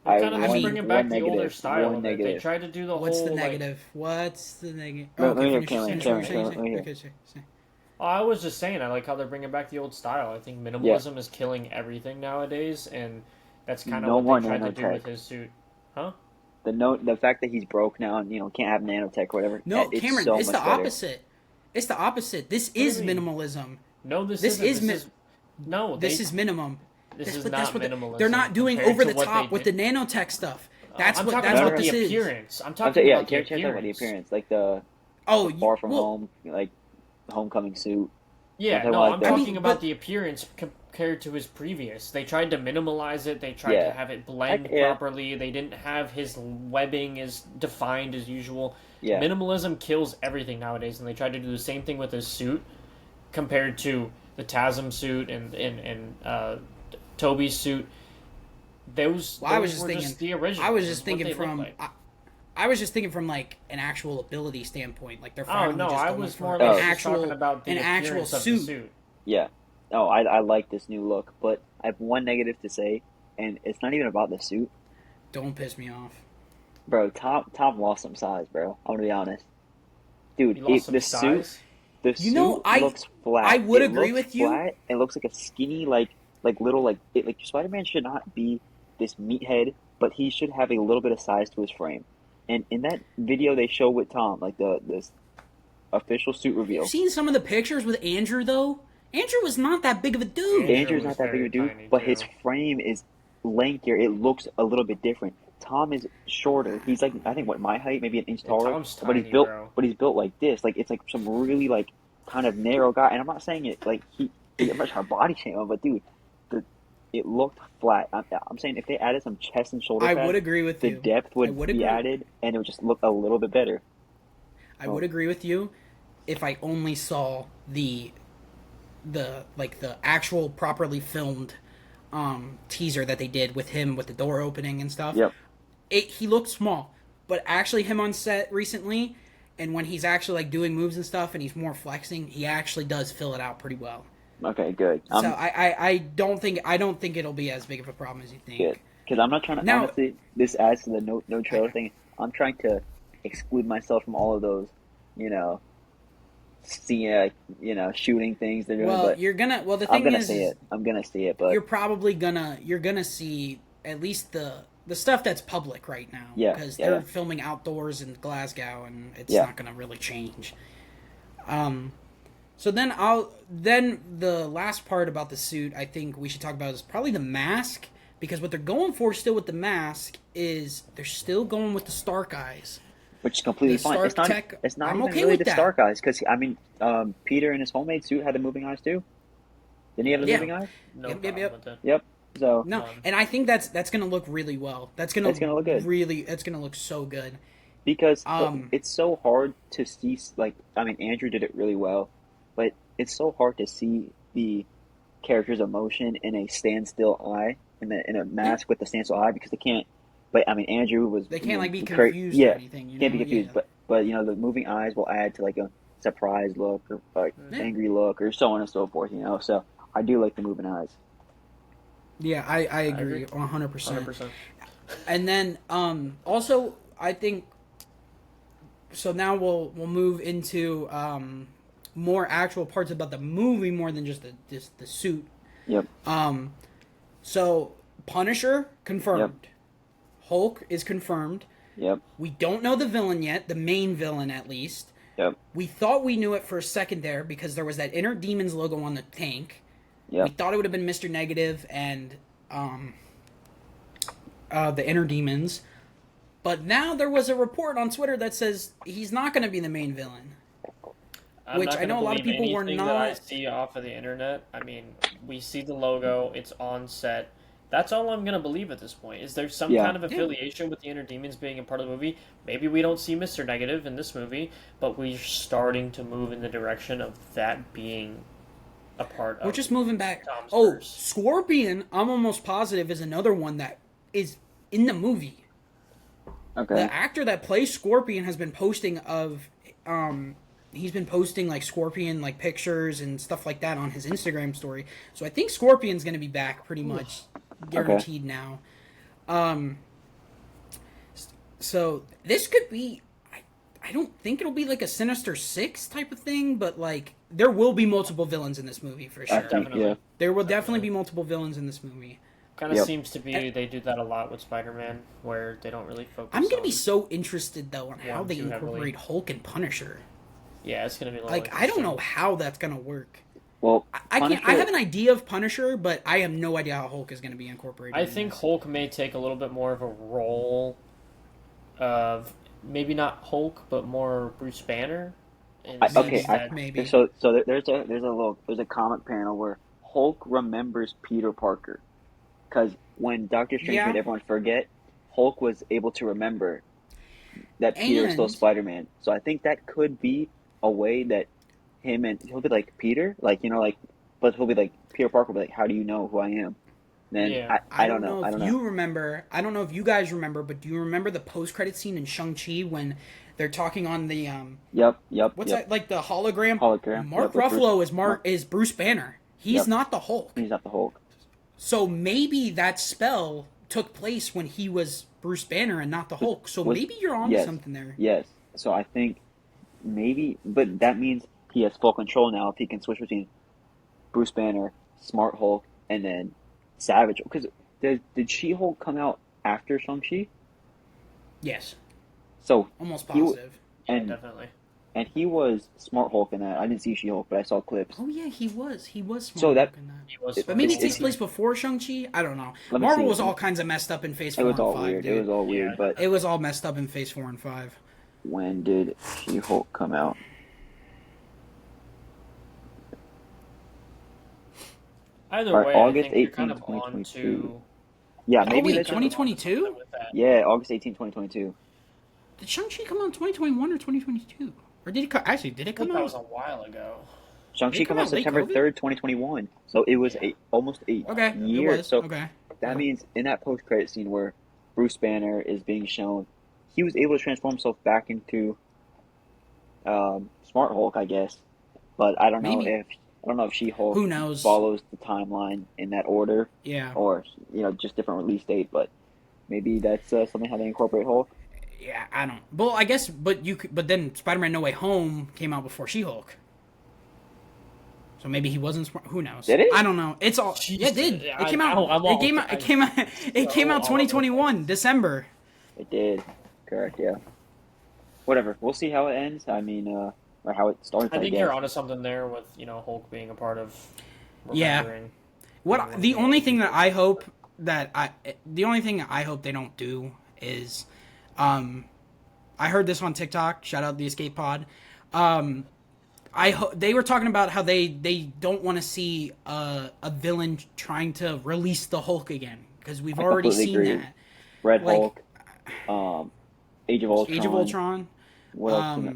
They're kind of I just mean, bringing back one the older negative, style one of it. They negative. tried to do the What's whole the like, negative? What's the negative? No, let me hear finish Cameron, what Cameron, you're saying. let me hear. Okay, say. Oh, I was just saying, I like how they're bringing back the old style. I think minimalism is killing everything nowadays, and that's kind of No what they more tried to do nanotech. with his suit. Huh? The fact that he's broke now and can't have nanotech or whatever. No, it's Cameron, so it's much the better. opposite. It's the opposite. This is do you mean? minimalism. No, this This isn't. is This is no. This they- is minimum. This is But not what minimalism. they're not doing compared over to the what top they with the did. nanotech stuff. That's I'm what talking that's about what the this is. appearance. I'm I'm talking saying, about the Cameron's talking about the appearance. appearance, like the Oh, Far From well, Home, like homecoming suit. Yeah, Something no, like I'm that. talking I mean, about but- the appearance compared to his previous. They tried to minimalize it. They tried to have it blend Yeah. properly. They didn't have his webbing as defined as usual. Yeah. Minimalism kills everything nowadays, and they tried to do the same thing with his suit compared to the TASM suit and Toby's suit. Those I was those just were thinking. just the original. I was just thinking from. I was just thinking from like an actual ability standpoint, like they're Oh finally no, just I going was for more or an less just actual talking about the an actual appearance of the suit. suit. Yeah. Oh, I like this new look, but I have one negative to say, and it's not even about the suit, Don't piss me off. bro. Tom lost some size, bro. I'm gonna be honest, dude. He lost some The suit size. the You know, suit looks I flat. would It agree looks with you. flat. It looks like a skinny, like little like it, like Spider-Man should not be this meathead, but he should have a little bit of size to his frame. And in that video they show with Tom, like the this official suit Have you reveal, seen some of the pictures with Andrew though? Andrew was not that big of a dude. Andrew Andrew's was not that big of very a dude, tiny but his too. frame is lankier. It looks a little bit different. Tom is shorter. He's like I think what my height, maybe an inch Yeah, taller, Tom's tiny, bro. but he's built like this. Like it's like some really like kind of narrow guy. And I'm not saying it like I'm not trying to body shame him, but dude, the it looked flat. I'm saying if they added some chest and shoulder I pads, would agree with the you. depth I would would be agree. added, and it would just look a little bit better. I Oh, would agree with you if I only saw the actual properly filmed teaser that they did with him with the door opening and stuff. yep. He looked small, but actually him on set recently, and when he's actually like doing moves and stuff, and he's more flexing, he actually does fill it out pretty well. Okay, good. So I'm I don't think it'll be as big of a problem as you good think. because I'm not trying to Now, honestly. This adds to the no I trailer know. thing. I'm trying to exclude myself from all of those, you know, seeing shooting things they're doing. Well, But you're gonna. Well, the I'm thing gonna see is it. I'm gonna see it. But you're gonna see at least the stuff that's public right now yeah, because yeah, they're yeah, filming outdoors in Glasgow and it's yeah. not gonna really change. Um, so then the last part about the suit I think we should talk about is probably the mask because what they're going for still with the mask is they're still going with the Stark eyes. Which is completely The fine. Stark tech. It's not I'm even okay really with the that. Stark eyes because I mean, Peter in his homemade suit had the moving eyes too. Didn't he have the Yes. Yeah. moving eyes? No Yep. problem Yep. with it. Yep. So No, None. and I think that's gonna look really well. it's gonna look good That's gonna look so good. because Um, it's so hard to see. Like I mean, Andrew did it really well, but it's so hard to see the character's emotion in a standstill eye in a yeah, mask with the standstill eye because they can't. But I mean, Andrew was they can't like be great. confused or Yeah, anything, can't be Yeah, confused. But the moving eyes will add to like a surprised look or like yeah, Hmm. angry look or so on and so forth. So I do like the moving eyes. yeah. I I agree. agree 100%. 100%. And then also I think so. Now we'll move into more actual parts about the movie more than just the suit. Yep. Um, so Punisher Yep. confirmed. Hulk is confirmed. Yep. We don't know the villain yet, the main villain at least. Yep. We thought we knew it for a second there because there was that Inner Demons logo on the tank. We Yep. thought it would have been Mr. Negative and the Inner Demons. But now there was a report on Twitter that says he's not going to be the main villain. I'm Which not I gonna know a lot of believe people were anything that I not. see off of the internet. I mean, we see the logo, it's on set. That's all I'm gonna believe at this point. Is there some Yeah. kind of affiliation with the Inner Demons being a part of the movie? Maybe we don't see Mr. Negative in this movie, but we're starting to move in the direction of that being a part We're of just moving back. Tom's Oh, verse. Scorpion, I'm almost positive, is another one that is in the movie. Okay. The actor that plays Scorpion has been posting he's been posting like Scorpion like pictures and stuff like that on his Instagram story. So I think Scorpion's going to be back pretty much guaranteed now. Um so this could be I don't think it'll be like a Sinister Six type of thing, but like there will be multiple villains in this movie for I sure. think Definitely. yeah. There will definitely be multiple villains in this movie. Kind of Yep. seems to be they do that a lot with Spider-Man, where they don't really focus. I'm going to be on so interested though on how one they too heavily. incorporate Hulk and Punisher. Yeah, it's gonna be a little Like I don't know interesting. how that's gonna work. Well, I can't. I Punisher- have an idea of Punisher, but I have no idea how Hulk is gonna be incorporated. I in think this. Hulk may take a little bit more of a role of maybe not Hulk, but more Bruce Banner. In the okay, sense that maybe. So there's a comic panel where Hulk remembers Peter Parker because when Doctor Strange Yeah. made everyone forget, Hulk was able to remember that Peter is still And- Spider-Man. So I think that could be a way that he'll be like Peter, like but he'll be like Peter Parker, will be like, how do you know who I am? Then Yeah. I don't know. I don't if know. you remember. I don't know if you guys remember, but do you remember the post-credit scene in Shang-Chi when they're talking on the Yep. what's Yep. that like the hologram? Hologram. Mark Yep, with Ruffalo Bruce. is Bruce Banner. He's Yep. not the Hulk. He's not the Hulk. So maybe that spell took place when he was Bruce Banner and not the Hulk. So Was maybe you're on to yes, something there. yes. So I think maybe, but that means he has full control now. If he can switch between Bruce Banner, Smart Hulk, and then Savage. Because did She Hulk come out after Shang-Chi? Yes, So almost he positive. and Definitely. and he was Smart Hulk in that. I didn't see She Hulk, but I saw clips. Oh yeah, he was. He was Smart So that Hulk in that. He was it, But maybe Smart it takes it's, Hulk. place before Shang-Chi? I don't know. let me Marvel see. was all kinds of messed up in Phase It 4 was and all 5, weird. dude. It was all weird. Yeah. But It was all messed up in Phase 4 and 5. when did She Hulk come out? Either All right, way, August I think you're 18, kind of on 2022. to. Yeah, Oh maybe wait, that's just 2022? with that. yeah, August 18, 2022. Did Shang-Chi come out in 2021 or 2022? Or did it come... Actually, did it I come think that was out? a while ago. Shang-Chi Did it come came out out late September COVID? 3rd, 2021. So it was Yeah. almost a Okay, it year. was. So Okay. that means in that post-credit scene where Bruce Banner is being shown, he was able to transform himself back into Smart Hulk, I guess. But Maybe. I don't know if She-Hulk Who knows? follows the timeline in that order, Yeah. or just different release date. But maybe that's something how they incorporate Hulk. Yeah, I don't... Well, I guess... But then Spider-Man No Way Home came out before She-Hulk. So maybe he wasn't smart. Who knows? Did it? I don't know. It's all. Yeah, it did. Jesus. It came out. I'm It all- came out. It came out. It came out all over the 2021 place. December. It did. Correct. Yeah. Whatever. We'll see how it ends. I mean, or how it starts. I think guess. you're onto something there with Hulk being a part of Yeah. remembering. What the only thing that I hope they don't do is, I heard this on TikTok. Shout out the Escape Pod. They were talking about how they don't want to see a villain trying to release the Hulk again because we've I already completely seen agree. that. Red Like- Hulk, Age of Ultron. Age of Ultron. What else?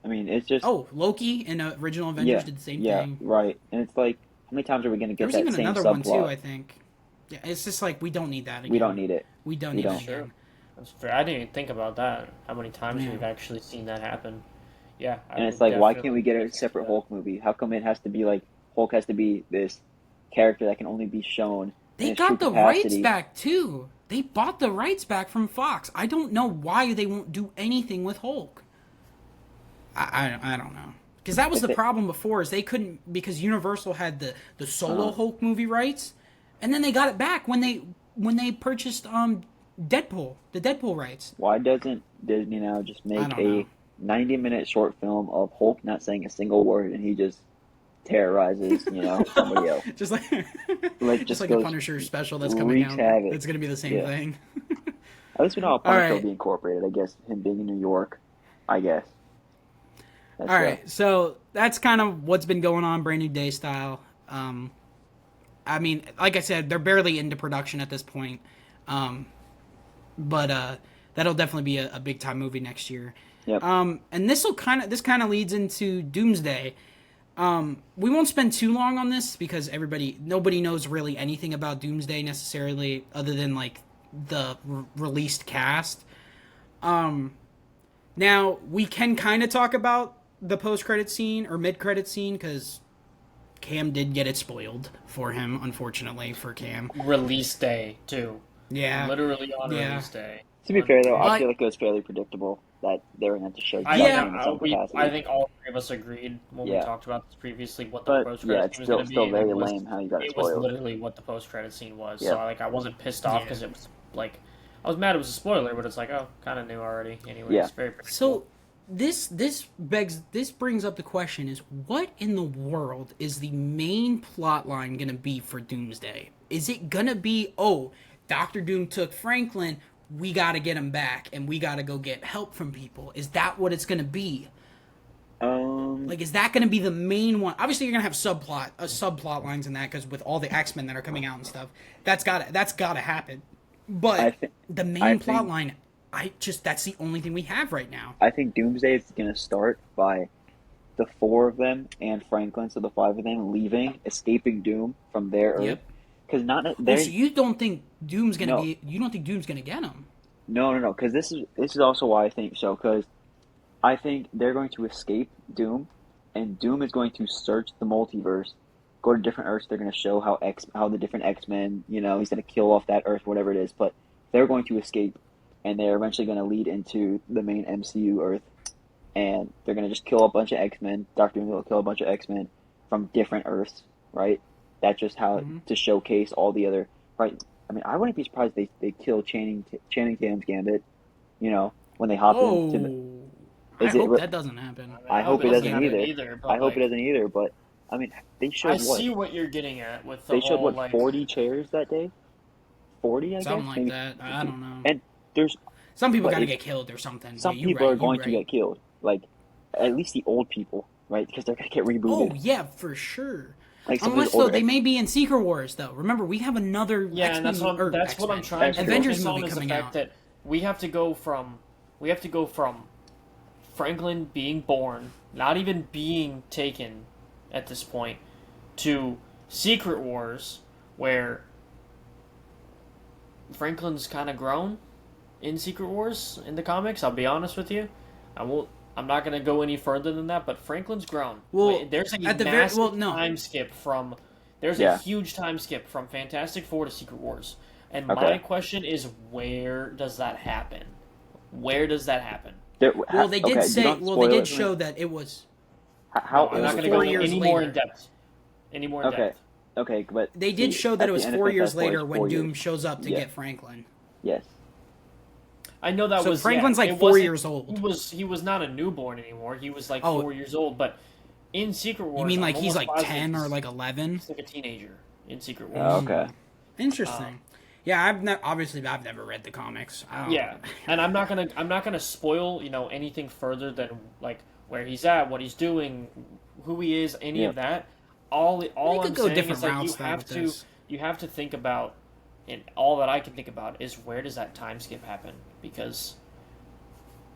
I mean, it's just Loki in original Avengers yeah, did the same yeah, thing. right. And it's like, how many times are we going to There get was that even same another subplot? one too, I think. Yeah, it's just like we don't need that again. We don't need it. We don't We need don't. it again. That's fair. I didn't even think about that. How many times Yeah. we've actually seen that happen? Yeah. I And it's would like, why can't definitely we get a think separate that. Hulk movie? How come it has to be like Hulk has to be this character that can only be shown? They in his true got the rights capacity? back too. They bought the rights back from Fox. I don't know why they won't do anything with Hulk. I don't know. Because that was If the they- problem before is they couldn't because Universal had the solo Uh-huh. Hulk movie rights, and then they got it back when they purchased Deadpool, the Deadpool rights. Why doesn't Disney now just make don't a know. 90-minute short film of Hulk not saying a single word and he just terrorizes, somebody else? Just like Like, just just like the goes- Punisher special that's coming wreaks out. havoc. It's gonna be the same Yeah. thing. At least we know how Punisher right. will be incorporated. I guess him being in New York. I guess. That's All right, so that's kind of what's been going on, Brand New Day style. I mean, like I said, they're barely into production at this point, but that'll definitely be a big time movie next year. Yep. And this kind of leads into Doomsday. We won't spend too long on this because nobody knows really anything about Doomsday necessarily, other than like the released cast. Now we can kind of talk about the post-credit scene or mid-credit scene because Cam did get it spoiled for him, unfortunately for Cam. Release day too. Yeah, Literally on Yeah. release day. To be fair, though, I But- feel like it was fairly predictable that they were going to show I, something Yeah. in some capacity. I think all three of us agreed when we Yeah. talked about this previously what the But post yeah, credit it's scene was still going to be. still and very it was, lame how you got it it was spoiled. literally what the post credit scene was. Yeah. So I wasn't pissed off Yeah. because it was like I was mad it was a spoiler, but it's like kind of knew already. Anyways, Yeah. very predictable. So this brings up the question: is what in the world is the main plot line going to be for Doomsday? Is it going to be Doctor Doom took Franklin? We got to get him back, and we got to go get help from people. Is that what it's going to be? Like, is that going to be the main one? Obviously, you're going to have subplot lines in that because with all the X-Men that are coming out and stuff, that's got to happen. But the main plot line, that's the only thing we have right now. I think Doomsday is going to start by the four of them and Franklin, so the five of them leaving, escaping Doom from their Earth. Yep. Because So you don't think Doom's going to No. be? You don't think Doom's going to get him? No. Because this is also why I think so. Because I think they're going to escape Doom, and Doom is going to search the multiverse go to different Earths. They're going to show how the different X-Men, he's going to kill off that Earth, whatever it is. But they're going to escape, and they're eventually going to lead into the main MCU Earth, and they're going to just kill a bunch of X-Men. Doctor Doom will kill a bunch of X-Men from different Earths, right? That's just how to showcase all the other, right? I mean, I wouldn't be surprised if they kill Channing Tatum's Gambit, when they hop into the. I hope that doesn't happen. I hope it doesn't either. I hope like, it doesn't either. But I mean, they showed I see what you're getting at with the they whole, showed what like, 40 chairs that day. 40, I Something guess. like Maybe. that. I don't know. And there's Some people but gotta it- get killed or something. some Yeah, people are you're going to right. get killed. Like at least the old people, right? Because they're gonna get Oh rebooted. yeah, for sure. Like some of Unless the though older they may be in Secret Wars though. Remember, we have another yeah, and that's what I'm trying to Avengers focus on movie is the coming fact out. that we have to go from Franklin being born, not even being taken at this point, to Secret Wars, where Franklin's kind of grown in Secret Wars in the comics. I'll be honest with you, I'm not going to go any further than that. But Franklin's grown. Well, there's a at the massive no. time skip from. There's Yeah. a huge time skip from Fantastic Four to Secret Wars, and Okay. my question is, where does that happen? Where does that happen? Well, they did okay, say. don't Well, spoil they it did for me. show that it was. How I'm not going to four go years any more later. in depth. Any more in Okay. depth. Okay, but They did see, show that at it was the end of 4 years Fantastic Four, later it's when 4 Doom years. shows up to Yeah. get Franklin. Yes. I know that So was Franklin's like it 4 wasn't- years old. He was not a newborn anymore. He was like Oh. 4 years old. But in Secret Wars, You mean like I'm he's almost like positive 10 or he's- like 11? He's like a teenager in Secret Wars. Oh, okay. Interesting. Yeah, obviously I've never read the comics. I don't- Yeah, and I'm not gonna spoil anything further than like where he's at, what he's doing, who he is, any of that. All could I'm go saying different is that routes, though, with this. you have to think about, and all that I can think about is where does that time skip happen, because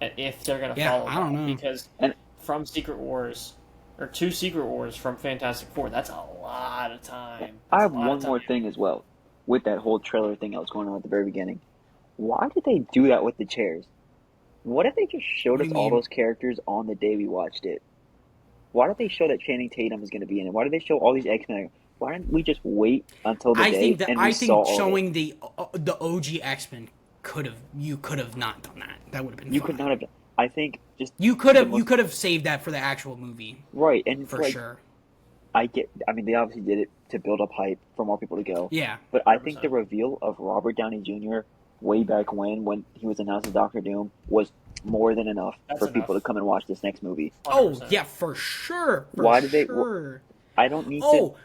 if they're gonna Yeah, follow I don't that, know. because And- from Secret Wars or to Secret Wars from Fantastic Four, that's a lot of time. I have That's a lot one of more time. thing as well. With that whole trailer thing that was going on at the very beginning. Why did they do that with the chairs? What if they just showed What us do you all mean? those characters on the day we watched it? Why did they show that Channing Tatum is going to be in it? Why did they show all these X-Men? Why didn't we just wait until the I day think that and we I saw think all of it? showing the OG X-Men could have not done that. That would have been You fine. could not have done. I think just You could the have most- saved that for the actual movie right, and for like, sure. I mean, they obviously did it to build up hype for more people to go. Yeah. But I think the 100%. reveal of Robert Downey Jr. way back when he was announced as Doctor Doom was more than enough That's for people to enough. come and watch this next movie. Oh 100%. yeah, for sure. For Why did they- Sure. I don't need Oh, to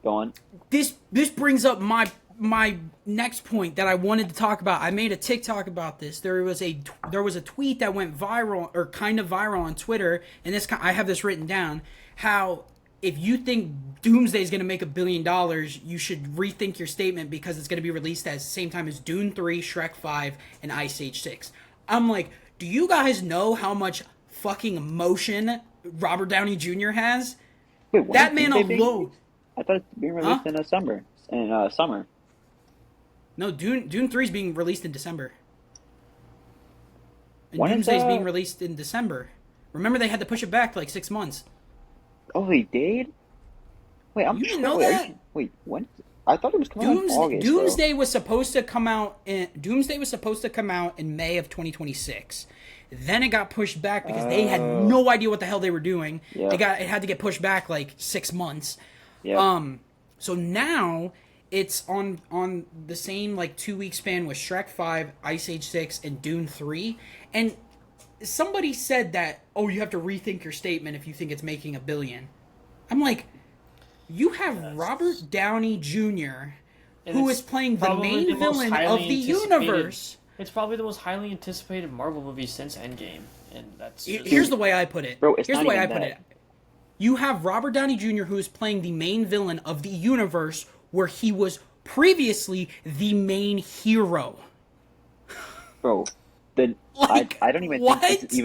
go on. this brings up my next point that I wanted to talk about. I made a TikTok about this. There was a tweet that went viral or kind of viral on Twitter, and I have this written down. How if you think Doomsday is going to make $1 billion, you should rethink your statement because it's going to be released at the same time as Dune 3, Shrek 5, and Ice Age 6. I'm like, do you guys know how much fucking emotion Robert Downey Jr. has? Wait, when That is man Tuesday being alone. released? I thought it's being released in the summer. Summer. No, Dune 3 is being released in December. And When is Doomsday is that? being released in December. Remember, they had to push it back like 6 months. Oh, they did. Wait, I'm You didn't sure- know wait, are that? you- Wait, when? I thought it was coming out in August. bro. Doomsday was supposed to come out in May of 2026. Then it got pushed back because they had no idea what the hell they were doing. Yeah. It had to get pushed back like 6 months. Yeah. So now it's on the same like 2 week span with Shrek 5, Ice Age 6, and Dune 3. And somebody said that, oh, you have to rethink your statement if you think it's making $1 billion. I'm like, you have Robert Downey Jr., who it's is playing the probably main the most villain of highly the anticipated- universe. It's probably the most highly anticipated Marvel movie since Endgame, and that's just, Here's the way I put it. Bro, it's Here's not the way I even put that. it. You have Robert Downey Jr., who is playing the main villain of the universe where he was previously the main hero. Bro, Like, I don't even what? think it's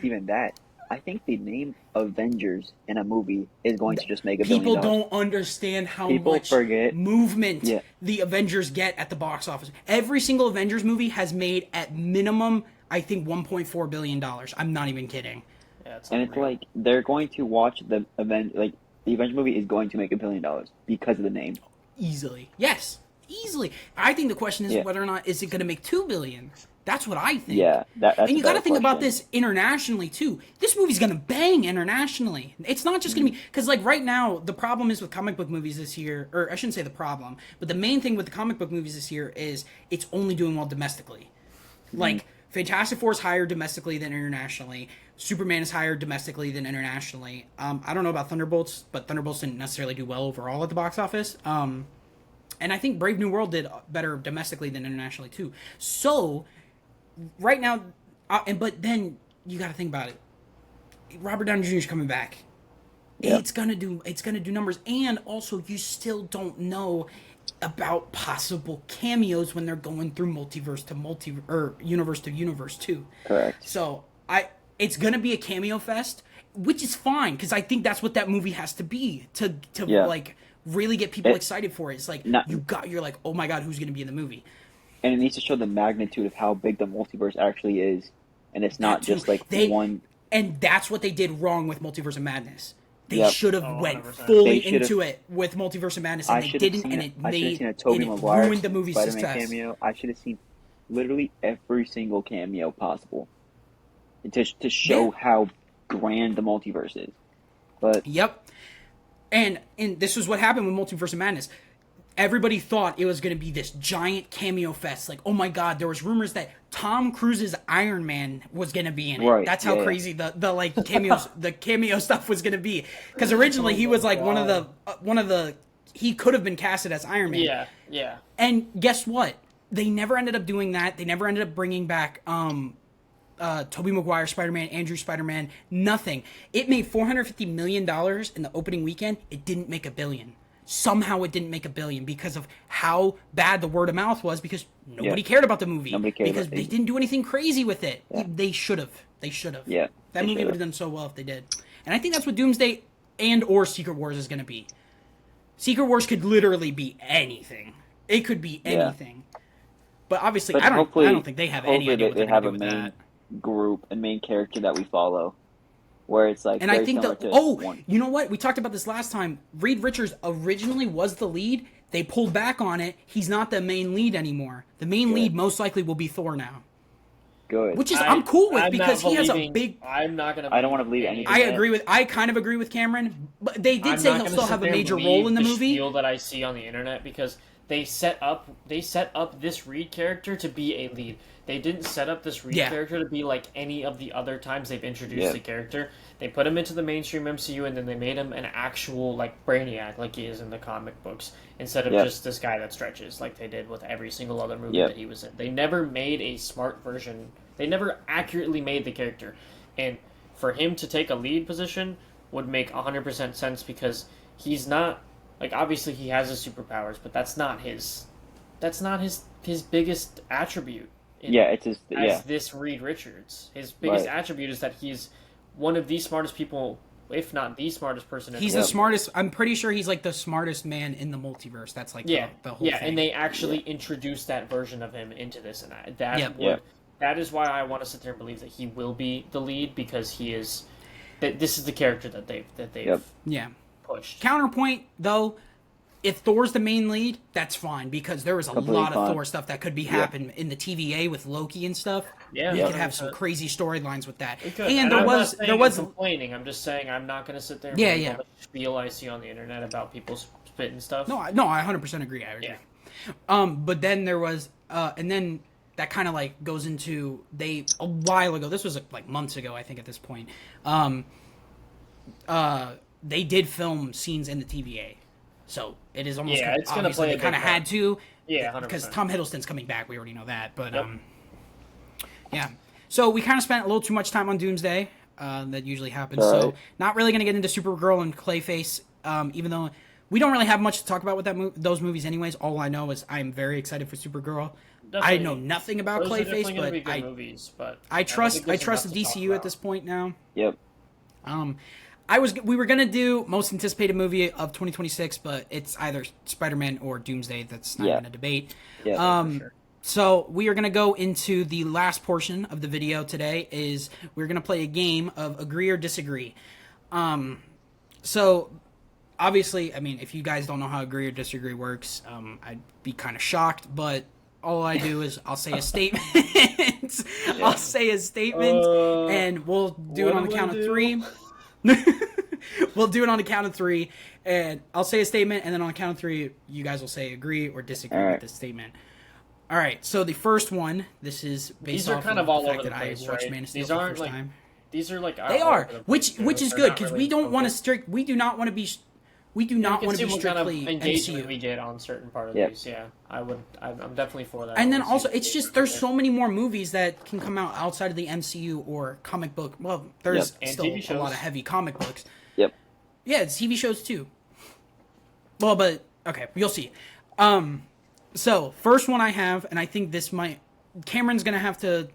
even that. I think the name Avengers in a movie is going to just make $1 billion. People don't understand how People much forget. movement Yeah. the Avengers get at the box office. Every single Avengers movie has made at minimum, I think, $1.4 billion. I'm not even kidding. yeah, it's And it's unreal. like they're going to watch the event. Like The Avengers movie is going to make $1 billion because of the name. Easily. Yes. Easily. I think the question is whether or not is it going to make $2 billion. That's what I think. Yeah, that's and you got to think about this internationally too. This movie's gonna bang internationally. It's not just gonna be because like right now the problem is with comic book movies this year, or I shouldn't say the problem, but the main thing with the comic book movies this year is it's only doing well domestically. Like Fantastic Four is higher domestically than internationally. Superman is higher domestically than internationally. I don't know about Thunderbolts, but Thunderbolts didn't necessarily do well overall at the box office. And I think Brave New World did better domestically than internationally too. So right now, but then you got to think about it. Robert Downey Jr. is coming back. Yep. It's gonna do numbers, and also you still don't know about possible cameos when they're going through multiverse to universe to universe too. Correct. So it's gonna be a cameo fest, which is fine because I think that's what that movie has to be to like really get people excited for it. It's like you're like, oh my god, who's gonna be in the movie? And it needs to show the magnitude of how big the multiverse actually is. And it's not just like one. And that's what they did wrong with Multiverse of Madness. They should have went 100%. fully into it with Multiverse of Madness, and they didn't, and it ruined the movie's Spider-Man success. Cameo. I should have seen literally every single cameo possible to show how grand the multiverse is. But and this was what happened with Multiverse of Madness. Everybody thought it was going to be this giant cameo fest. Like, oh my god, there was rumors that Tom Cruise's Iron Man was going to be in it. Right, That's how crazy the like cameos the cameo stuff was going to be. Because originally he was like one of the he could have been casted as Iron Man. Yeah. And guess what? They never ended up doing that. They never ended up bringing back Tobey Maguire Spider-Man, Andrew Spider-Man, nothing. It made $450 million in the opening weekend. It didn't make $1 billion. Somehow it didn't make $1 billion because of how bad the word of mouth was, because nobody cared about the movie. Because they didn't do anything crazy with it. Yeah. They should have. Yeah. That movie would have done so well if they did. And I think that's what Doomsday and or Secret Wars is going to be. Secret Wars could literally be anything. It could be anything. But obviously, I don't think they have any idea what they're going to do with that. Group and main character that we follow, where it's like, and I think you know what, we talked about this last time. Reed Richards originally was the lead. They pulled back on it. He's not the main lead anymore. The main lead most likely will be Thor now. Good. Which is I'm cool with, because he has a big. I don't want to believe anything. I kind of agree with Cameron, but they did say he'll still have a major role in the movie. Spiel that I see on the internet, because they set up this Reed character to be a lead. They didn't set up this Reed character to be like any of the other times they've introduced the character. They put him into the mainstream MCU, and then they made him an actual like Brainiac, like he is in the comic books, instead of just this guy that stretches, like they did with every single other movie that he was in. They never made a smart version. They never accurately made the character. And for him to take a lead position would make 100% sense, because he's not, like, obviously he has his superpowers, but that's not his biggest attribute. This Reed Richards. His biggest attribute is that he's one of the smartest people, if not the smartest person in the world. He's the smartest. I'm pretty sure he's like the smartest man in the multiverse. That's like the whole thing. And they actually introduced that version of him into this, and that is why I want to sit there and believe that he will be the lead, because he is. This is the character that they've pushed. Counterpoint though, if Thor's the main lead, that's fine, because there is a lot of Thor stuff that could be happening in the TVA with Loki and stuff. Yeah, you could have some crazy storylines with that. And there was complaining. I'm just saying I'm not going to sit there and all the spiel I see on the internet about people spitting stuff. No, I 100% agree. I agree. But then there was, and then that kind of like goes into a while ago. This was like months ago, I think, at this point. They did film scenes in the TVA. So it is almost it's going to play. They kind of had to, 100%. Because Tom Hiddleston's coming back. We already know that, but So we kind of spent a little too much time on Doomsday. That usually happens. So not really going to get into Supergirl and Clayface, even though we don't really have much to talk about with those movies, anyways. All I know is I'm very excited for Supergirl. Definitely. I know nothing about Clayface, but I trust the DCU at this point now. Yep. We were gonna do most anticipated movie of 2026, but it's either Spider-Man or Doomsday. That's not even a debate. Yeah, for sure. So we are gonna go into the last portion of the video today. We're gonna play a game of agree or disagree. So obviously, I mean, if you guys don't know how agree or disagree works, I'd be kind of shocked. But all I do is I'll say a statement. I'll say a statement, and we'll do it on the count of three. We'll do it on the count of three, and I'll say a statement, and then on the count of three, you guys will say agree or disagree with the statement. All right. So the first one, this is based off kind of of all the fact over the that place, I watched right? Man of Steel These for the aren't first time. These are like They are, which is good because we don't want to strict. We do not want to be. We do not want to be strictly kind of engagement MCU. we get on certain part of these. Yeah, I'm definitely for that. And then also, it's just there's so many more movies that can come out outside of the MCU or comic book. Well, there's still a lot of heavy comic books. Yep. Yeah, it's TV shows too. Well, but okay, you'll see. So first one I have, and I think this might Cameron's gonna have to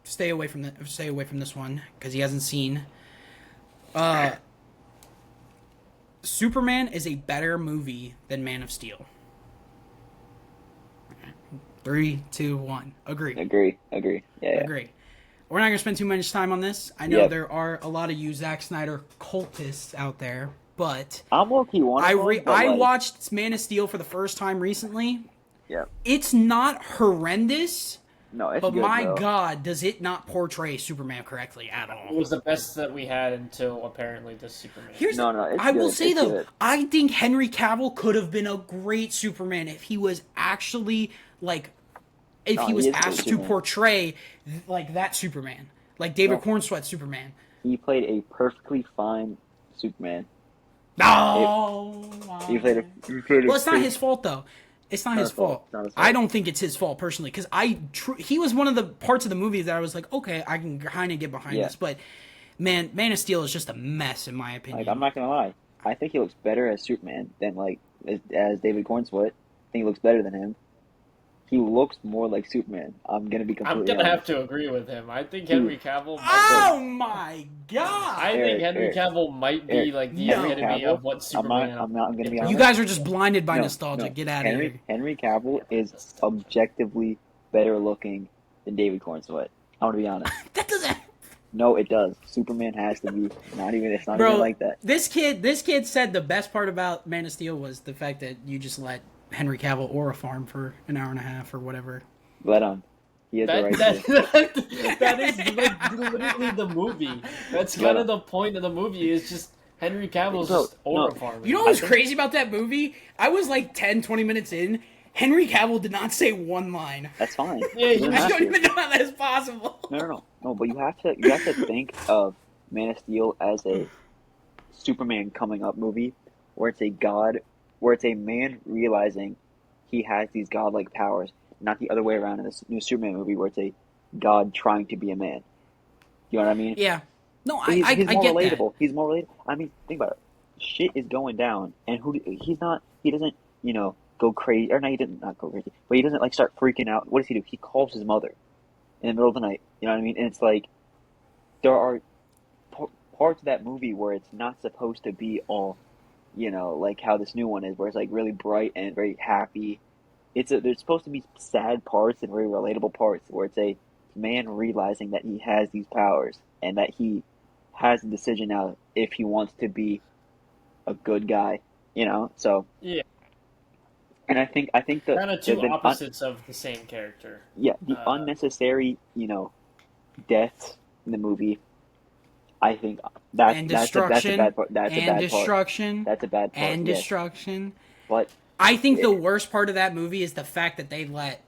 stay away from this one because he hasn't seen. Superman is a better movie than Man of Steel. 3, 2, 1. Agree. Yeah. Agree. We're not going to spend too much time on this. I know there are a lot of you Zack Snyder cultists out there, but I'm low-key one of them, but I watched Man of Steel for the first time recently. Yeah. It's not horrendous. No, it's but good, my though. God, does it not portray Superman correctly at all? It was the best that we had until apparently this Superman. I will say though, I think Henry Cavill could have been a great Superman if he was actually like, he was asked to portray like that Superman, like David Cornsweet Superman. He played a perfectly fine Superman. No, well, it's not his fault though. It's not his fault. I don't think it's his fault personally because he was one of the parts of the movie that I was like, okay, I can kind of get behind this, but Man of Steel is just a mess in my opinion. Like, I'm not gonna lie, I think he looks better as Superman than as David Cornsweet. I think he looks better than him. He looks more like Superman. I'm gonna have to agree with him. I think Henry Cavill. Oh my God! I think Henry Cavill might be like the epitome of what Superman. I'm gonna be honest. You guys are just blinded by nostalgia. Get out of here. Henry Cavill is objectively better looking than David Cornsweet. I'm gonna be honest. That doesn't. No, it does. Superman has to be. It's not even like that. This kid said the best part about Man of Steel was the fact that you just let Henry Cavill aura farm for an hour and a half or whatever. Let him. He has the right that is like literally the movie. That's kind of the point of the movie. Is just Henry Cavill's just aura farming. You know what's crazy about that movie? I was like 10, 20 minutes in. Henry Cavill did not say one line. That's fine. I don't even know how that is possible. No. But you have to think of Man of Steel as a Superman coming up movie, where it's a man realizing he has these godlike powers, not the other way around in this new Superman movie where it's a god trying to be a man. You know what I mean? Yeah. No, he's I more get relatable. that. He's more relatable. I mean, think about it. Shit is going down, and he doesn't, go crazy. Or no, he didn't not go crazy, but he doesn't like start freaking out. What does he do? He calls his mother in the middle of the night. You know what I mean? And it's like there are parts of that movie where it's not supposed to be all, like how this new one is, where it's like really bright and very happy. There's supposed to be sad parts and very relatable parts where it's a man realizing that he has these powers and that he has a decision now if he wants to be a good guy, So yeah. And I think the kind of two opposites of the same character. Yeah, the unnecessary, deaths in the movie. I think that's a bad part. That's a bad part. And destruction. But I think the worst part of that movie is the fact that they let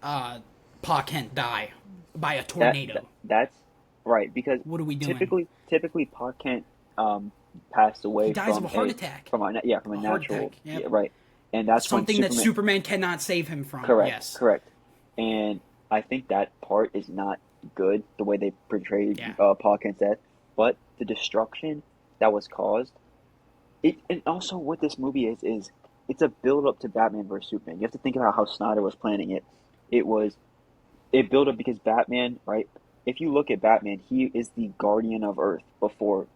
Pa Kent die by a tornado. That's right, because what are we doing? Typically Pa Kent passed away. He dies of a heart attack. From a natural. Yep. Yeah, right. And that's something that Superman cannot save him from. Correct. Yes. Correct. And I think that part is not good, the way they portrayed Pa Kent's death. But the destruction that was caused, and also what this movie is it's a build up to Batman vs Superman. You have to think about how Snyder was planning it. It built up because Batman, right? If you look at Batman, he is the guardian of Earth before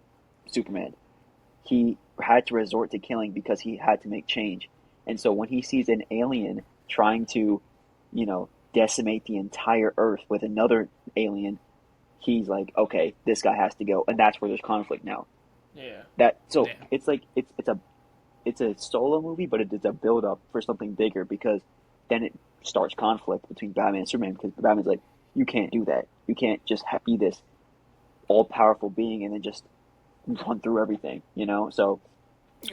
Superman. He had to resort to killing because he had to make change. And so when he sees an alien trying to, decimate the entire Earth with another alien, he's like, okay, this guy has to go. And that's where there's conflict now. Yeah. It's like, it's a it's a solo movie, but it is a build up for something bigger because then it starts conflict between Batman and Superman because Batman's like, you can't do that. You can't just be this all powerful being and then just run through everything, you know? So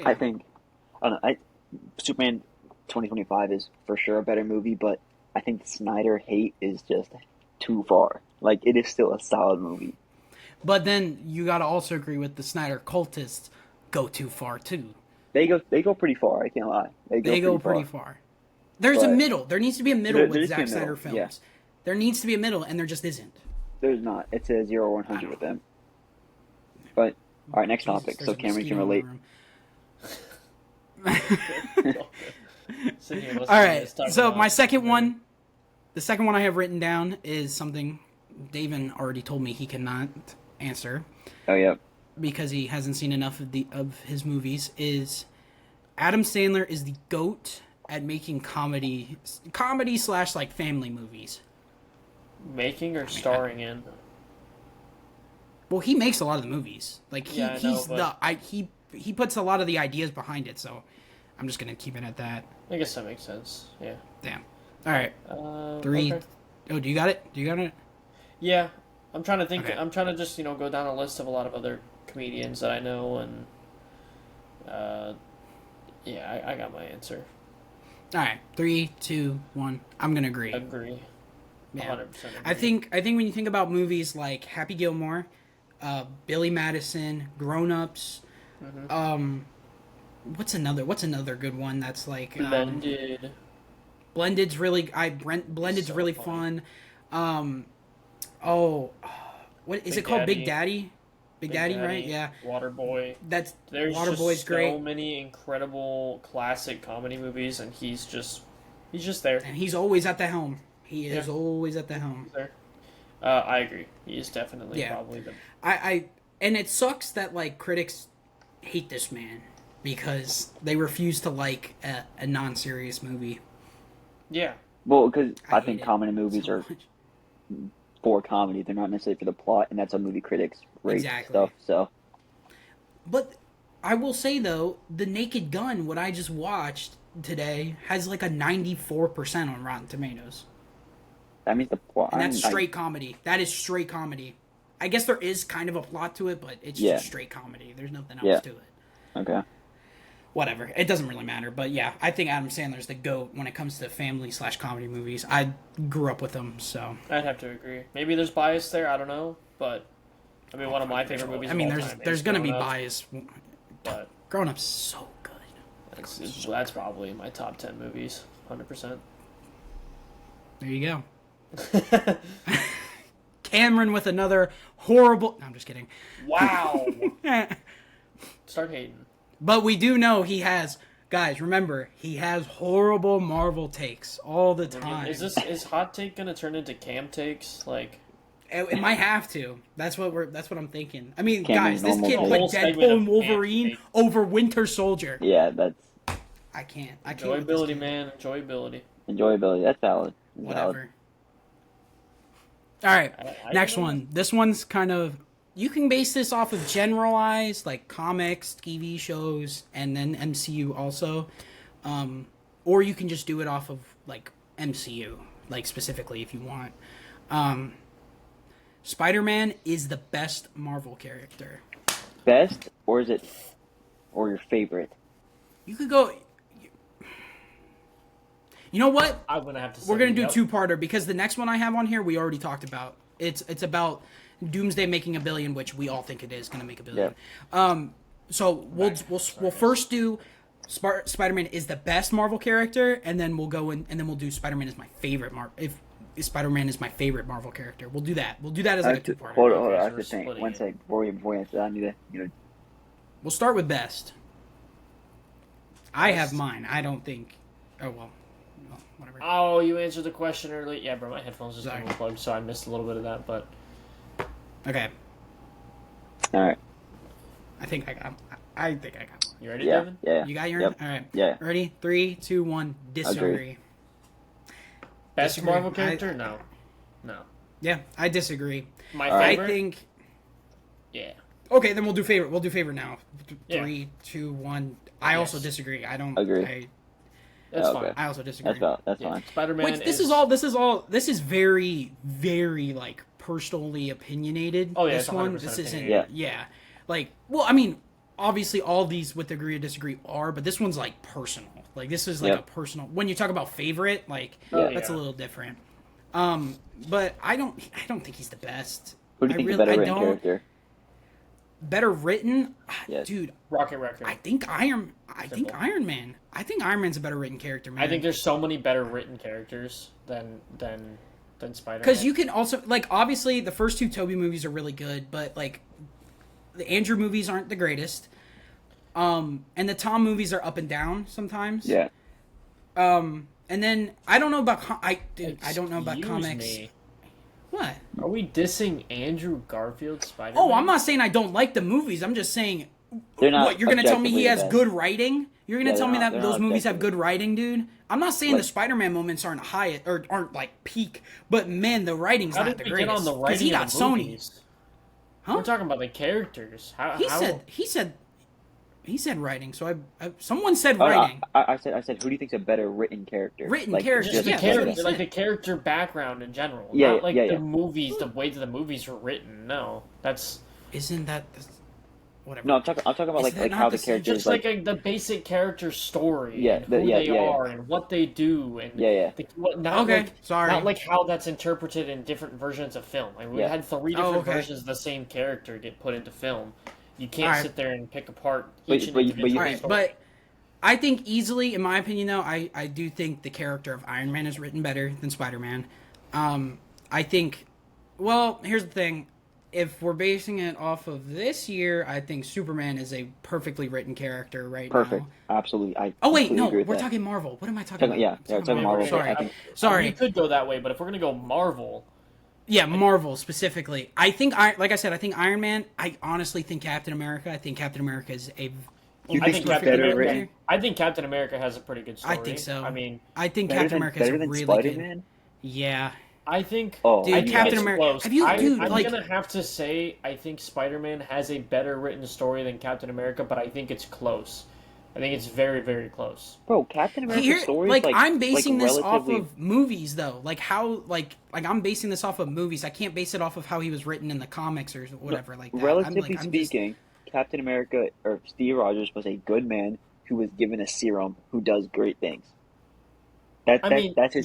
I Yeah. think I don't know, Superman 2025 is for sure a better movie, but I think the Snyder hate is just too far. Like it is still a solid movie. But then you got to also agree with the Snyder cultists go too far too. They go pretty far. I can't lie. They go They go pretty pretty far. far. There's a But middle. There needs to be a middle there with needs to be Zack a Snyder middle. Yeah, films. There needs to be a middle, and there just isn't. there's not. It's a 0 or I 100 don't with know. them. But all right, next Jesus, topic. there's So a Cameron can mosquito in my relate. room. Sitting here listening All to right. this, talking So about my second Superman. one, the second one I have written down is something David already told me he cannot answer Oh yeah, because he hasn't seen enough of his movies. Is Adam Sandler is the goat at making comedy slash like family movies. Making or starring in? Well, he makes a lot of the movies. Like Yeah, I know, he's but- he puts a lot of the ideas behind it. So I'm just gonna keep it at that. I guess that makes sense. Yeah. Damn. All right. 3. Okay. Oh, do you got it? Do you got it? Yeah, I'm trying to think. Okay. I'm trying to just go down a list of a lot of other comedians that I know, and yeah, I got my answer. All right. 3, 2, 1. I'm gonna agree. Agree. Yeah. 100% agree. I think when you think about movies like Happy Gilmore, Billy Madison, Grown Ups, what's another good one that's like Blended. Blended's really Blended's So really funny. fun. Oh, what is Big it called? Daddy. Big Daddy? Big Daddy, right? Yeah. Waterboy. That's There's Waterboy's just great. so many incredible classic comedy movies, and he's just there. And he's always at the helm. He is Yeah. always at the helm. There. I agree. He is definitely Yeah. probably the. And it sucks that like critics hate this man because they refuse to like a non-serious movie. Yeah. well, because I hate think it comedy movies so are much. for comedy. They're not necessarily for the plot, and that's how movie critics rate Exactly. stuff. So But I will say though, The Naked Gun, what I just watched today, has like a 94% on Rotten Tomatoes. that means the plot. And that's straight comedy. That is straight comedy. I guess there is kind of a plot to it, but it's Yeah. just straight comedy. There's nothing else Yeah. to it. Okay. Whatever. It doesn't really matter. But yeah, I think Adam Sandler's the GOAT when it comes to family slash comedy movies. I grew up with him, so. I'd have to agree. Maybe there's bias there. I don't know, but I mean, one of my favorite movies. I mean, of all there's time there's is gonna be Grown Ups, bias. but Grown Up's so good. that's probably in my top 10 movies, 100%. There you go. Cameron with another horrible. No, I'm just kidding. Wow. Start hating. But we do know he has. Guys, remember, he has horrible Marvel takes all the time. Is hot take gonna turn into cam takes? Like, It might have to. That's what I'm thinking. I mean, Cameron's guys, this normal kid take. put Whole segment Deadpool of and Wolverine Cam over Winter Soldier. Yeah, that's I can't with this enjoyability, kid. man, enjoyability. enjoyability. That's valid. That's valid. Whatever. All right, I next know. one. This one's kind of. You can base this off of generalized, like comics, TV shows, and then MCU also. Or you can just do it off of, like, MCU, like, specifically if you want. Spider-Man is the best Marvel character. Best, or is it, or your favorite? You could go. You know what? I'm gonna have to. Say, We're gonna do yep. two-parter because the next one I have on here we already talked about. It's about Doomsday making $1 billion, which we all think it is gonna make $1 billion. So we'll first do Spider-Man is the best Marvel character, and then we'll go in and then we'll do Spider-Man is my favorite if Spider-Man is my favorite Marvel character. We'll do that. We'll do that as like a two-parter. Hold on. Okay, I so have we're to think. splitting One it. second. Before we answer that, I need to. We'll start with best. I have mine. I don't think. Oh well, whatever. Oh, you answered the question early. Yeah, bro, my headphones just Sorry. unplugged, so I missed a little bit of that. But Okay, All right. I think I got. I think I got. you ready, Yeah. Devin? Yeah. You got yours? Yep. All right. Yeah. Ready? 3, 2, 1. Disagree. Best Disagree. Marvel character? No. Yeah, I disagree. My All right. favorite? I think Yeah. Okay, then we'll do favorite. We'll do favorite now. Yeah. 3, 2, 1. I also disagree. I don't Agree. That's Okay. fine. I also disagree. That's Yeah. fine. Spider-Man. Which this is very, very like personally opinionated. Oh, yeah, this it's one. 100% This isn't. opinionated. Yeah. Like, well, I mean, obviously all these with agree or disagree are, but this one's like personal. Like this is like Yep. a personal. When you talk about favorite, like Oh, that's a yeah. little different. But I don't think he's the best. Who do you I think really, the better I written don't- character? Better written, Yes. dude. Rocket Raccoon. I think Iron Simple. Man. I think Iron Man's a better written character, man. I think there's so many better written characters than Spider-Man. because you can also like obviously the first two Toby movies are really good, but like the Andrew movies aren't the greatest. And the Tom movies are up and down sometimes. Yeah. And then I don't know about I don't know about Excuse comics. me. What? Are we dissing Andrew Garfield's Spider-Man? Oh, I'm not saying I don't like the movies. I'm just saying They're not what you're gonna tell me he objectively has the best. good writing? You're gonna Yeah, tell me they're that not those movies have objectively. good writing, dude? I'm not saying the Like- Spider-Man moments aren't high or aren't like peak, but man, the writing's How not did the we get greatest on the because writing he got of the Sony. movies? Huh? We're talking about the characters. He said writing. So someone said Oh, no, writing. I said, who do you think's a better written character? Written Like, character, Just yeah, the that's what he character, like said. the character background in general. Yeah, not like yeah, the yeah. movies, the way that the movies were written. No, that's Isn't that whatever? No, I'm talking about Is like that like not how the the same- characters just like the basic character story. Yeah, and who yeah, they yeah, yeah. are and what they do and Yeah. not Okay, like sorry. not like how that's interpreted in different versions of film. Like we Yeah. had 3 Oh, different okay. versions of the same character get put into film. You can't Alright. sit there and pick apart But- each and but you- individual but you All right, story. but I think easily, in my opinion, though, I do think the character of Iron Man is written better than Spider-Man. I think, well, here's the thing. If we're basing it off of this year, I think Superman is a perfectly written character right Perfect. now. Absolutely. I Oh, wait, completely no, agree with we're that. talking Marvel. What am I talking Talking- about? yeah, I'm yeah, we're talking Marvel. Sorry. I think- Sorry. We could go that way, but if we're gonna go Marvel, Yeah, Marvel specifically. I think, like I said, I think Iron Man. I honestly think Captain America. I think Captain America is a. You I think think he's Captain better America. written? I think Captain America has a pretty good story. I think so. I mean, I think Better Captain than, America is better a than really Spider-Man? good. Yeah, I think. Oh, Dude, I Captain it's America- close. have you- dude, I'm like- gonna have to say I think Spider-Man has a better written story than Captain America, but I think it's close. I think it's very, very close. Bro, Captain America's Here, story like is I'm basing like this off relatively- of movies though. Like how like I'm basing this off of movies. I can't base it off of how he was written in the comics or whatever like that. Relatively I'm just- speaking, Captain America or Steve Rogers was a good man who was given a serum who does great things. That's his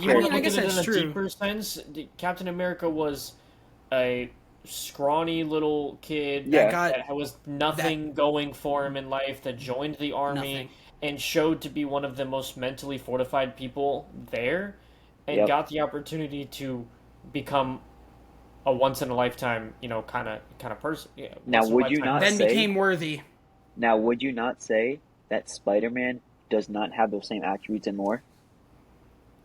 yeah, I mean, character. I guess Look at it that's in a true. deeper sense. Captain America was a scrawny little kid Yeah. that was nothing going for him in life, that joined the army Nothing. and showed to be one of the most mentally fortified people there, and Yep. got the opportunity to become a once in a lifetime, kind of person. Yeah, Now, once in a would you lifetime not then say- became worthy. Now, would you not say that Spider-Man does not have those same attributes and more?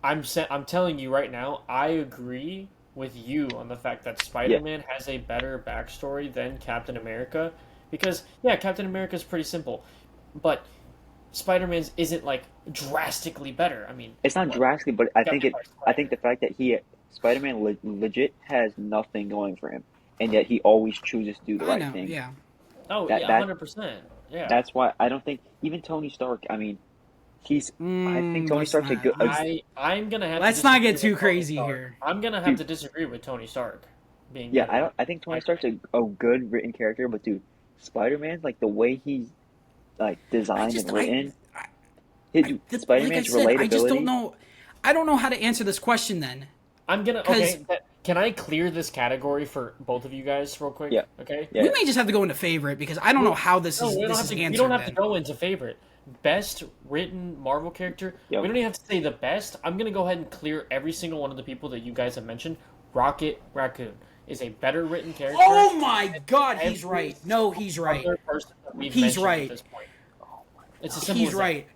I'm telling you right now, I agree with you on the fact that Spider-Man has a better backstory than Captain America, because Captain America is pretty simple, but Spider-Man's isn't like drastically better. I mean, It's not what- drastically, but I think Captain I think the fact that Spider-Man legit has nothing going for him, and yet he always chooses to do the I right know. thing. Yeah. Oh that- yeah, that- 100%. Yeah, That's why I don't think even Tony Stark. I mean, I think Tony let's Stark's a not- good. I'm gonna have. Let's to not get disagree too with Tony crazy Stark. here. I'm gonna have to disagree with Tony Stark being. Yeah, better. I think Tony Stark's a good written character, but dude, Spider-Man, like the way he's like designed and written, Spider-Man's like I said, relatability. I just don't know. I don't know how to answer this question then. I'm gonna. 'Cause- Okay, can I clear this category for both of you guys real quick? Yeah. Okay. Yeah. We may just have to go into favorite because I don't know how this No, is we don't this have is to. We answered. don't have to then. go into favorite. Best written Marvel character. Yep. We don't even have to say the best. I'm gonna go ahead and clear every single one of the people that you guys have mentioned. Rocket Raccoon is a better written character. Oh my God, he's Every right. No, he's right. other person that we've He's mentioned right. At this point. It's as simple He's as that. right.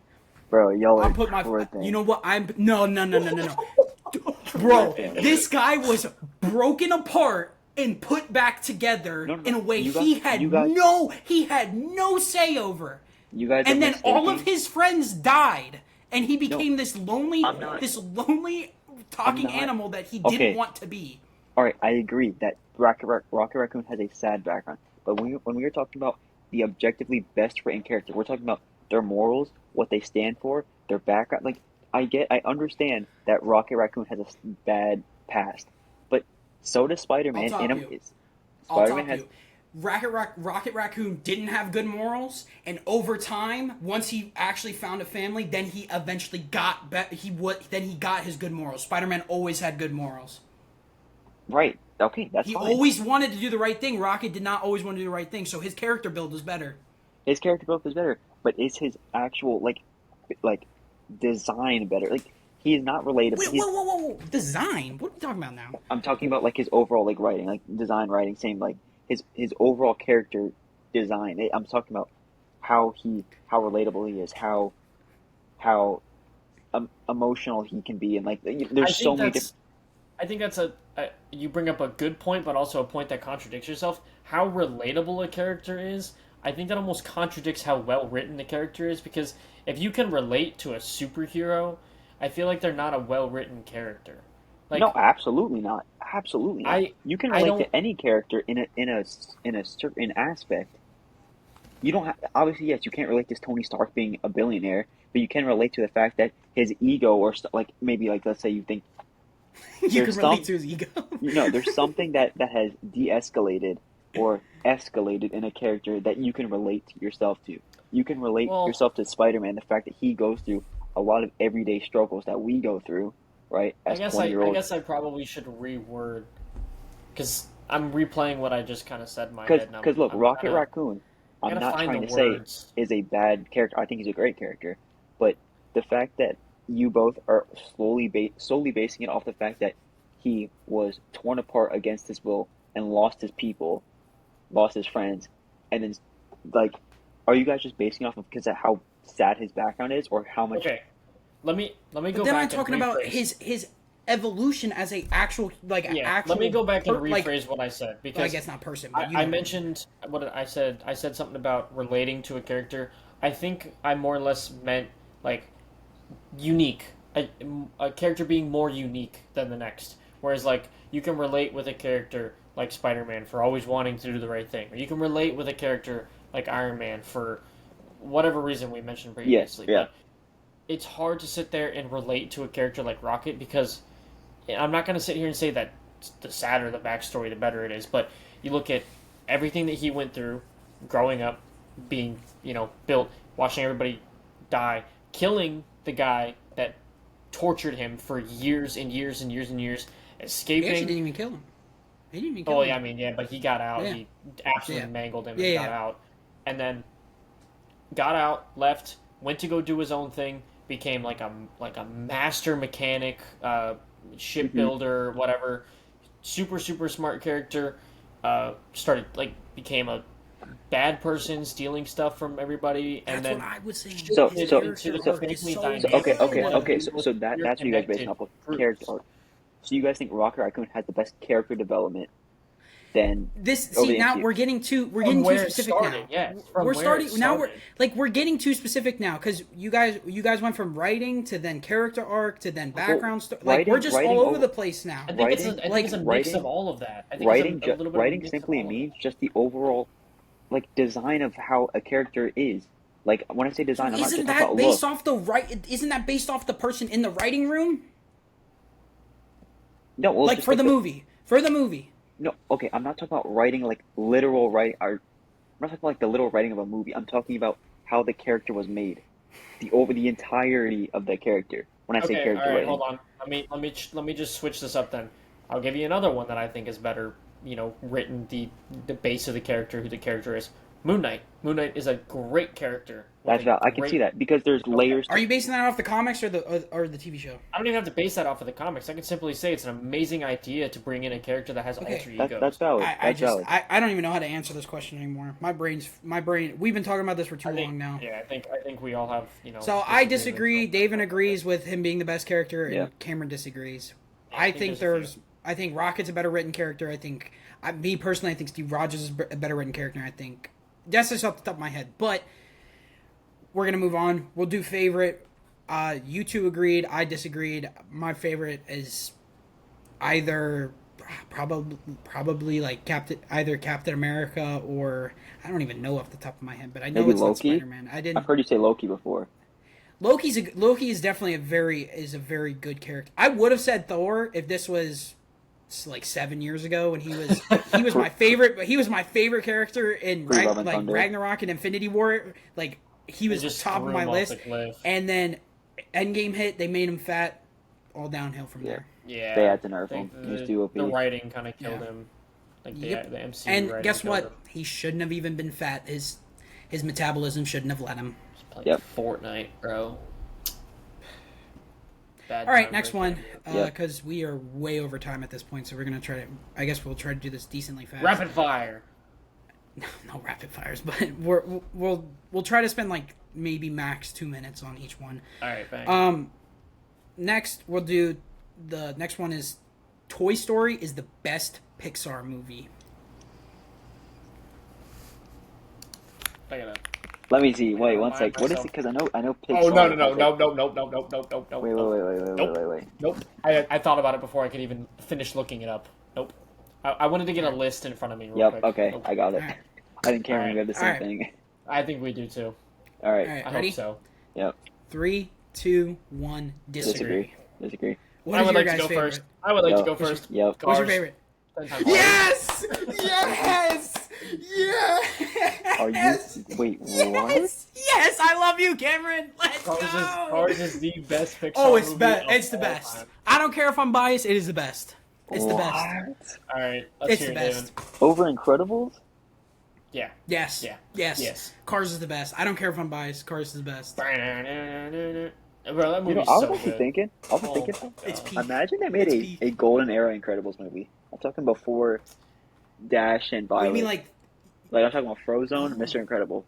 Bro, y'all I'll are put my. poor thing. You know what? No. Bro, this guy was broken apart and put back together No, no, in a way you he guys- had no say over. You guys And are then all of mistaking- his friends died, and he became this lonely I'm not. talking I'm not. animal that he Okay. didn't want to be. All right, I agree that Rocket Raccoon has a sad background, But when we are talking about the objectively best written character, we're talking about their morals, what they stand for, their background. Like I understand that Rocket Raccoon has a bad past, but so does Spider I'll Man. top you. I'll Spider Man top has you. Rocket Raccoon didn't have good morals, and over time, once he actually found a family, then he eventually got then he got his good morals. Spider-Man always had good morals. right. Okay, that's He fine. always wanted to do the right thing. Rocket did not always want to do the right thing, so his character build was better. His character growth is better, but is his actual like design better? Like he is not relatable. Wait, whoa! Design? What are we talking about now? I'm talking about like his overall like writing, like design writing, same like his overall character design. I'm talking about how relatable he is, how emotional he can be, and like I there's so think many that's different. I think that's you bring up a good point, but also a point that contradicts yourself. How relatable a character is, I think that almost contradicts how well written the character is. Because if you can relate to a superhero, I feel like they're not a well written character. No, Like absolutely not. Absolutely not. I You can I relate don't to any character in a certain aspect. You don't have, obviously, yes, you can't relate to Tony Stark being a billionaire, but you can relate to the fact that his ego, or like maybe like let's say you think You can there's relate some to his ego. there's something that has de-escalated or escalated in a character that you can relate to yourself to. You can relate well yourself to Spider-Man, the fact that he goes through a lot of everyday struggles that we go through, right, I as guess 20 year I olds. guess I probably should reword because I'm replaying what I just kind of said in my Because head, and look, I'm Rocket Raccoon, I I'm gotta not find the trying to say words. is a bad character. I think he's a great character, but the fact that you both are solely basing it off the fact that he was torn apart against his will and lost his people, lost his friends, and then like, are you guys just basing it off of because of how sad his background is, or how much? Okay, let me But go then I'm back and talking about rephrase. his evolution as a actual Yeah, let me actual go back and like rephrase what I said well, I because guess not person, but you I know what I mean. mentioned what I said. I said something about relating to a character. I think I more or less meant like unique, a character being more unique than the next. Whereas like you can relate with a character like Spider-Man for always wanting to do the right thing, or you can relate with a character like Iron Man for whatever reason we mentioned Yes, previously. yeah. But it's hard to sit there and relate to a character like Rocket because I'm not going to sit here and say that the sadder the backstory, the better it is. But you look at everything that he went through, growing up, being built, watching everybody die, killing the guy that tortured him for years and years and years and years, He actually escaping. didn't even kill him. He didn't even Oh kill yeah, him. I mean yeah, but he got out. Yeah, He absolutely yeah, mangled him yeah, and got yeah. out, and then got out, left, went to go do his own thing, became like a master mechanic, Hmm. shipbuilder, whatever. Super super smart character. Started like became a bad person, stealing stuff from everybody, and That's what then I was saying. So His shifted so into character the so arc is family so so okay, dynamic of okay, one of good. the okay. So most so that's what you guys basing interconnected off of character groups. arc. So you guys think Rocket Raccoon has the best character development than This over see the now MCU? From we're getting too where it specific started, now. yes, from We're where it starting now. started. We're getting too specific now because you guys went from writing to then character arc to then Well, background like we're writing just all writing over over the place now. writing I think it's a mix of writing all of that. I think it's writing a little bit of a writing mix of simply all of means that. just the overall like design of how a character is. Like when I say So design, I'm not isn't just talking that about based look. off the right? Isn't that based off the person in the writing room? No, well, Like just for take the the movie, for the movie. no. Okay, I'm not talking about writing like literal writing. Or I'm not talking about like the literal writing of a movie. I'm talking about how the character was made, the over the entirety of the character. When I say Okay, all character right, writing, hold on. Let me just switch this up then. I'll give you another one that I think is better. Written the base of the character, who the character is. Moon Knight. Moon Knight is a great character with that's a valid. I can see great. that because there's Okay, layers Are to. you basing that off the comics or the TV show? I don't even have to base that off of the comics. I can simply say it's an amazing idea to bring in a character that has Okay. alter That's egos. valid. I That's just valid. I don't even know how to answer this question anymore. My brain. We've been talking about this for too I think long now. yeah, I think we all have So I disagreements disagree. on David that. agrees with him being the best character, Yeah. and Cameron disagrees. Yeah, I I think think there's a few. there's. I think Rocket's a better written character. Me personally, I think Steve Rogers is a better written character. I think that's just off the top of my head. But we're gonna move on. We'll do favorite. You two agreed. I disagreed. My favorite is either probably like either Captain America or I don't even know off the top of my head, but I know Maybe it's not Loki? Spider-Man. I didn't. I've heard you say Loki before. Loki is definitely a very good character. I would have said Thor if this was like 7 years ago when he was my favorite. He was my favorite character in Love and Thunder. Ragnarok and Infinity War. Like he was just top of threw my him off list. the cliff. And then Endgame hit. They made him fat. All downhill from there. Yeah, They had to nerf I him. think He was too OP. the writing kind of killed Yeah. him. Like Yep. the MCU And writing guess killed what? him. He shouldn't have even been fat. His metabolism shouldn't have let him. He's playing Yep. Fortnite, bro. Bad All right, time next for one, him. because we are way over time at this point, so we're gonna try to. I guess we'll try to do this decently fast. Rapid fire. No rapid fires, but we'll try to spend like maybe max 2 minutes on each one. All right, bang. Next we'll do the next one is Toy Story is the best Pixar movie. I gotta. Let me see. Wait, one remind sec. What is it? myself. Because I know Pixar. Oh no. Wait. Nope. I thought about it before I could even finish looking it up. Nope. I wanted to get a list in front of me real Yep. quick. Okay, Nope. I got it. All right. I think Cameron Alright. we have the same Alright. thing. I think we do too. All right. All right, I ready? hope so. Yep. 3, 2, 1. Disagree. Disagree. What I is would your like to guys' go favorite? first. I would like to Yep. go first. Yep. What's your Cars. favorite? 10 times Yes! Yes! Yes! Are you? Wait, what? Yes, I love you, Cameron. Let's Cars go. Cars is the best Pixar Oh, it's movie best. of It's the all best. time. I don't care if I'm biased. It is the best. It's the best. What? All right, let's It's hear the it, best. David. Over Incredibles? Yeah. Yes. Yeah. Yes. Yes. Cars is the best. I don't care if I'm biased. Cars is the best. Bro, that You movie's know, I was so actually good. thinking. Oh my It's God. peak. Imagine they made It's a, peak. a golden era Incredibles movie. I'm talking before Dash and What do Violet. you mean, like? I'm talking about Frozone, Oh. Mr. Incredible.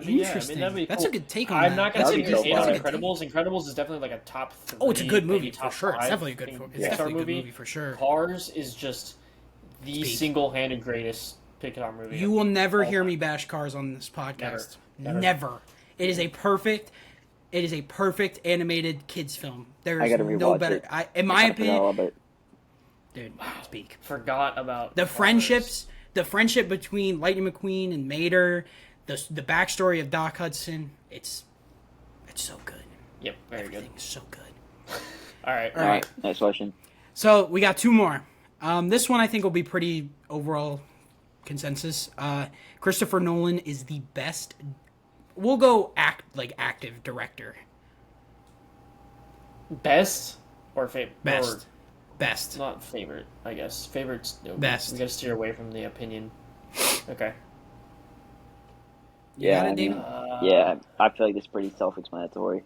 Interesting. that'd be That's a cool. good take on I'm that. not gonna That'd sit be here so and hate on fun. Incredibles. Incredibles is definitely like a top 3. Oh, it's a good movie maybe for top sure. It's 5 definitely a good. It's Pixar definitely a good movie. movie for sure. Cars is just the It's peak. single-handed greatest Pixar movie. You will never all hear time. me bash Cars on this podcast. Never. Never. It is a perfect. It is a perfect animated kids film. There I is gotta no rewatch better. it. In my I forgot opinion, all about it. dude, speak. Forgot about The Cars. friendships, the friendship between Lightning McQueen and Mater, the backstory of Doc Hudson. It's so good. Yep, very good. Everything's so good. All right. All right. Next question. So we got 2 more. This one I think will be pretty overall consensus. Christopher Nolan is the best. We'll go active director. Best or favorite? Best. Best. Not favorite, I guess. Favorite's no. Best. We gotta steer away from the opinion. Okay. You Yeah, got it, I mean, David? yeah, I feel like it's pretty self-explanatory.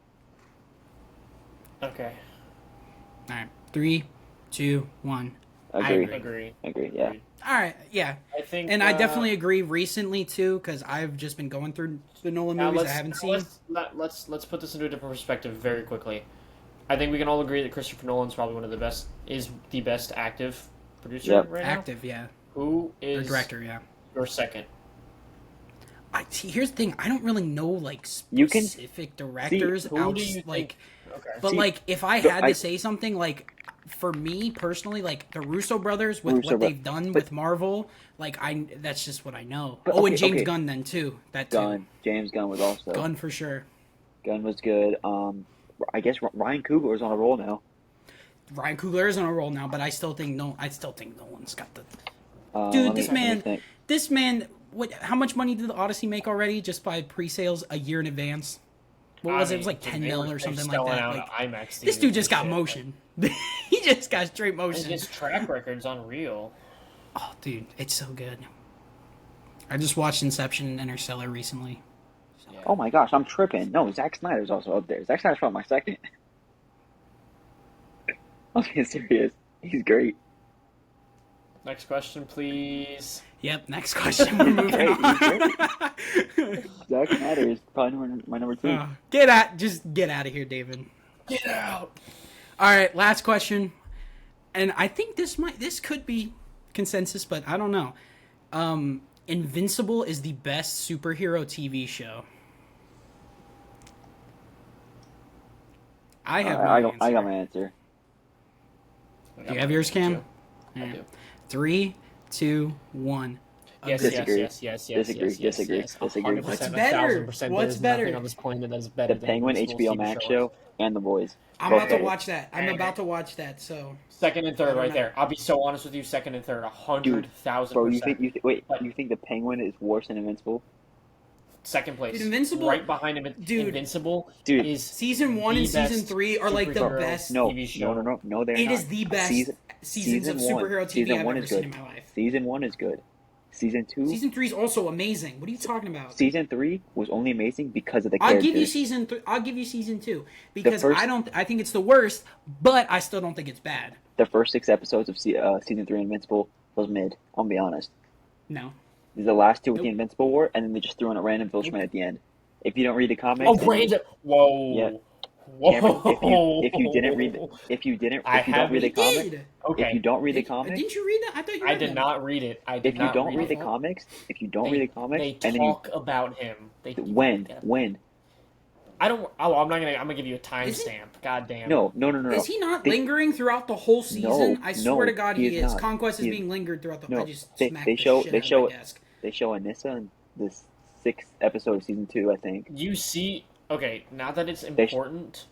Okay. All right. 3, 2, 1. Agree. Agree. Yeah. All right. Yeah. I think. And I definitely agree recently too, because I've just been going through the Nolan Now movies I haven't seen. Let's put this into a different perspective very quickly. I think we can all agree that Christopher Nolan's probably one of the best. Is the best active producer Yep. right now. Active, yeah. Who Or is director, yeah. your second? See, here's the thing. I don't really know like You can- specific directors. Who do you like, think? Okay. but See, like, if I so had to say something, like, for me personally, like the Russo brothers with Russo what bro- they've done but- with Marvel, like that's just what I know. But, and okay, James okay. Gunn then too. That too. Gunn. James Gunn was also. Gunn for sure. Gunn was good. I guess Ryan Coogler is on a roll now. Ryan Coogler is on a roll now, but I still think Nolan's got the. Let Dude, me- this let me man, think. this man. What? How much money did the Odyssey make already just by pre-sales a year in advance? What was it? It was like 10 mil or something like that. Like, IMAX this dude just got shit. motion. He just got straight And motion. his track record's unreal. Oh, dude, it's so good. I just watched Inception and Interstellar recently. Yeah. Oh my gosh, I'm tripping. No, Zack Snyder's also up there. Zack Snyder's probably my second. I'm being serious. He's great. Next question, please. Yep. Next question. We're moving Great, on. Zack Snyder is probably my number 2. Just get out of here, David. Get out. All right, last question, and I think this could be consensus, but I don't know. Invincible is the best superhero TV show. I have. I got my answer. Do you have yours, Cam? I do. 3, 2, 1. Yes, Disagree. yes, yes, yes, yes, Disagree. yes, yes, Disagree. yes. Disagree. 100%, What's 1,000%. better? There What's is better? nothing on this planet that is better The than Penguin Invincible's HBO TV Max show. show and The Boys. I'm Both about to better. watch that. I'm And- about to watch that. So Second and I third don't right know. there. I'll be so honest with you. Second and third, Dude, 100,000%. bro, you think But- you think the Penguin is worse than Invincible? Second place. Dude, Invincible- right behind him. Dude. Invincible Dude. is season 1 the and season best 3 are like the superhero best. No, TV show. no, they're It not. is the best seasons of one- superhero TV season I've one ever is seen good. in my life. Season 1 is good. Season 2, Season 3 is also amazing. What are you talking about? Season 3 was only amazing because of the I'll characters. give you season 3. I'll give you season 2 because first- I think it's the worst, but I still don't think it's bad. The first 6 episodes of season 3 Invincible was mid. I'll be honest. No. The last 2 with the Nope. Invincible War, and then they just threw in a random Viltrum at the end. If you don't read the comics, Oh, and- Brandon! Whoa! Yeah. Whoa! Cameron, if you didn't read the, if you don't read the haven't. comic, Did. Okay. if you don't read the comic, Didn't you read that? I thought you read I did them. not read it. I did if you not don't read read it. the comics, if you don't They- read the comics, They and then you talk about him. when I don't. Oh, I'm not gonna. I'm gonna give you a timestamp. God damn. no. Is he not They- lingering throughout the whole season? I swear no, to God, he he is is. not. Conquest is He is- being lingered throughout the. No, I just they- smacked they the show- shit they out of show my it- desk. They show Anissa in this 6th episode of season 2, I think. You see. Okay. Not that it's important.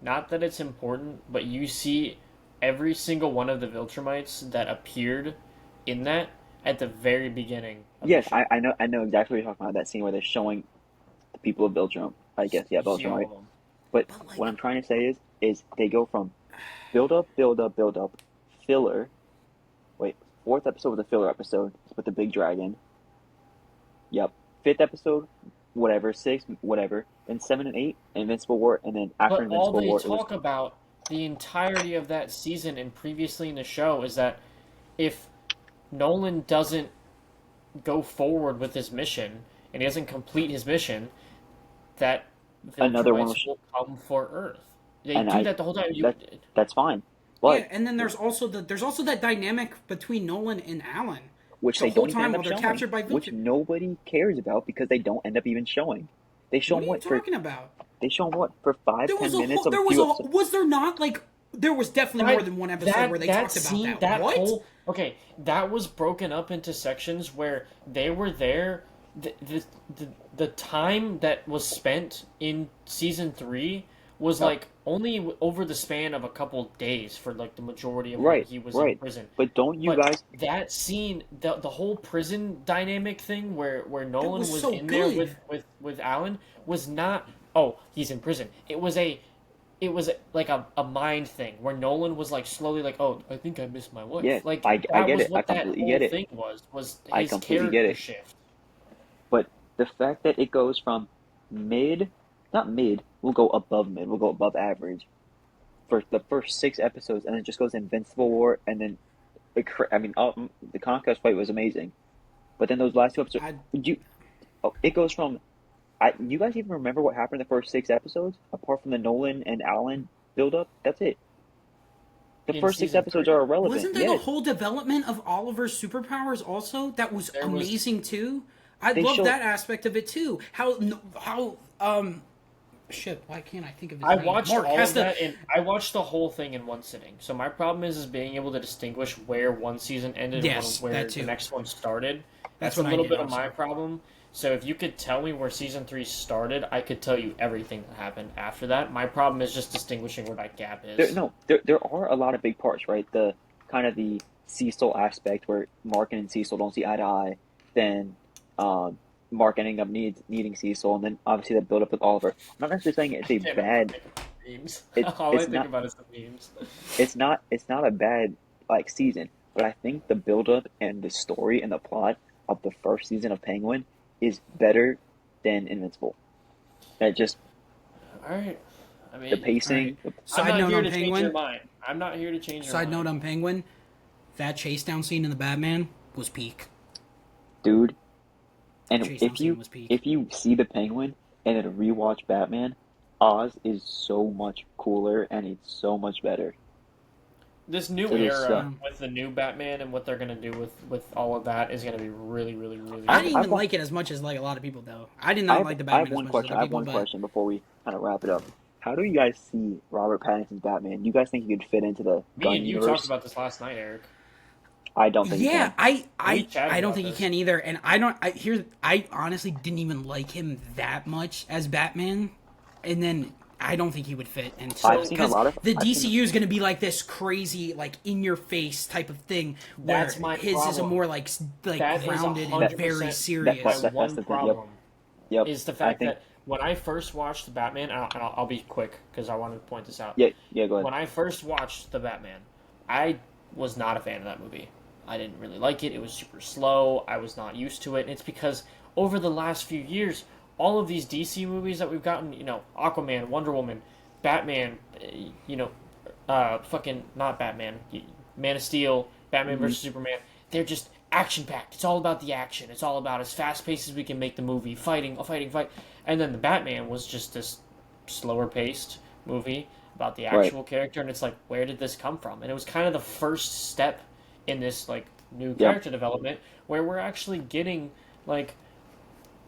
Not that it's important, but you see every single one of the Viltrumites that appeared in that at the very beginning. Of Yes, the show. I know exactly what you're talking about. That scene where they're showing the people of Viltrum. I guess, yeah, You see Viltrum, all right? of them. But But, like- what I'm trying to say is they go from build up, filler. Wait, 4th episode was a filler episode with the big dragon. Yep. 5th episode, whatever. 6th, whatever. Then 7 and 8, Invincible War, and then after But all Invincible they War, it talk was about the entirety of that season and previously in the show is that if Nolan doesn't go forward with his mission and he doesn't complete his mission, that Another one Viltrumites will come for Earth. They And do that the whole time. that's fine. But Yeah, and then there's also that dynamic between Nolan and Alan. which the they whole don't even time end while up they're showing, captured by which Viltrum. nobody cares about because they don't end up even showing. They show What them are you what for talking about? they show them what for 5, There 10 was a minutes whole, of there a was few a episodes. was there not like there was definitely more than one episode where they talked scene, about that. What? Whole, okay, that was broken up into sections where they were there. The time that was spent in season 3 was Oh. like only over the span of a couple days for like the majority of Right, when he was right. in prison. But don't you But guys that scene, the whole prison dynamic thing where Nolan was was so in there good. with Alan was not, oh, he's in prison. It was like a mind thing where Nolan was like slowly like, oh, I think I missed my wife. Yeah, like I that get was it. what I that completely whole get it. thing was I his completely character get it. shift. but the fact that it goes from not mid, we'll go above mid, we'll go above average for the first 6 episodes, and then it just goes Invincible War, and then the Conquest fight was amazing, but then those last 2 episodes, it goes from. You guys even remember what happened in the first 6 episodes? Apart from the Nolan and Alan build up, that's it. The In first 6 season episodes 3. are irrelevant. Wasn't there Yes. the whole development of Oliver's superpowers also? That was There was- amazing too. I They love showed- that aspect of it too. Shit, why can't I think of his I name? watched Mark all has of to- that, and I watched the whole thing in one sitting. So my problem is being able to distinguish where one season ended Yes, and where that the too. next one started. That's That's a what I little did bit of also. my problem. So if you could tell me where season 3 started, I could tell you everything that happened after that. My problem is just distinguishing where that gap is. There are a lot of big parts, right? The kind of the Cecil aspect where Mark and Cecil don't see eye to eye. Then Mark ending up needing Cecil, and then obviously the build up with Oliver. I'm not necessarily saying it's a Damn it, bad. memes. it's All I think not- about is the memes. It's not a bad like season, but I think the build up and the story and the plot of the first season of Penguin is better than Invincible. That just All right. I mean, the pacing. Side I'm not note here on to change Penguin. your mind. I'm not here to change your Side mind. note on Penguin, that chase down scene in the Batman was peak. Dude. And Chase down scene was peak. if you see the Penguin and then rewatch Batman, Oz is so much cooler and it's so much better. This new So there's, era with the new Batman and what they're gonna do with all of that is gonna be really, really, really. I good. didn't I've even wa- like it as much as like a lot of people though. I did not like the I have Batman one as much question. as I other have people. one But question before we kind of wrap it up. How do you guys see Robert Pattinson's Batman? You guys think he could fit into the Me gun and you universe? talked about this last night, Eric. I don't think he Yeah, can. We chatted I don't about think he this. can either, and I honestly didn't even like him that much as Batman, and then I don't think he would fit into I've it seen a because lot of. the I've seen. DCU is going to be like this crazy, like in your face type of thing, where That's my his is a problem. more like That is grounded and very 100% my serious. That's one the thing. Yep. problem. Yep. Is the I fact think. that when I first watched the Batman, I'll be quick because I want to point this out. Yeah. Yeah. Go ahead. When I first watched the Batman, I was not a fan of that movie. I didn't really like it. It was super slow. I was not used to it. And it's because over the last few years, all of these DC movies that we've gotten, Aquaman, Wonder Woman, Batman, fucking not Batman, Man of Steel, Batman Mm-hmm. versus Superman, they're just action packed. It's all about the action. It's all about as fast paced as we can make the movie, fighting, fighting, fight. And then the Batman was just this slower paced movie about the Right. actual character, and it's like, where did this come from? And it was kind of the first step in this like new Yeah. character development where we're actually getting like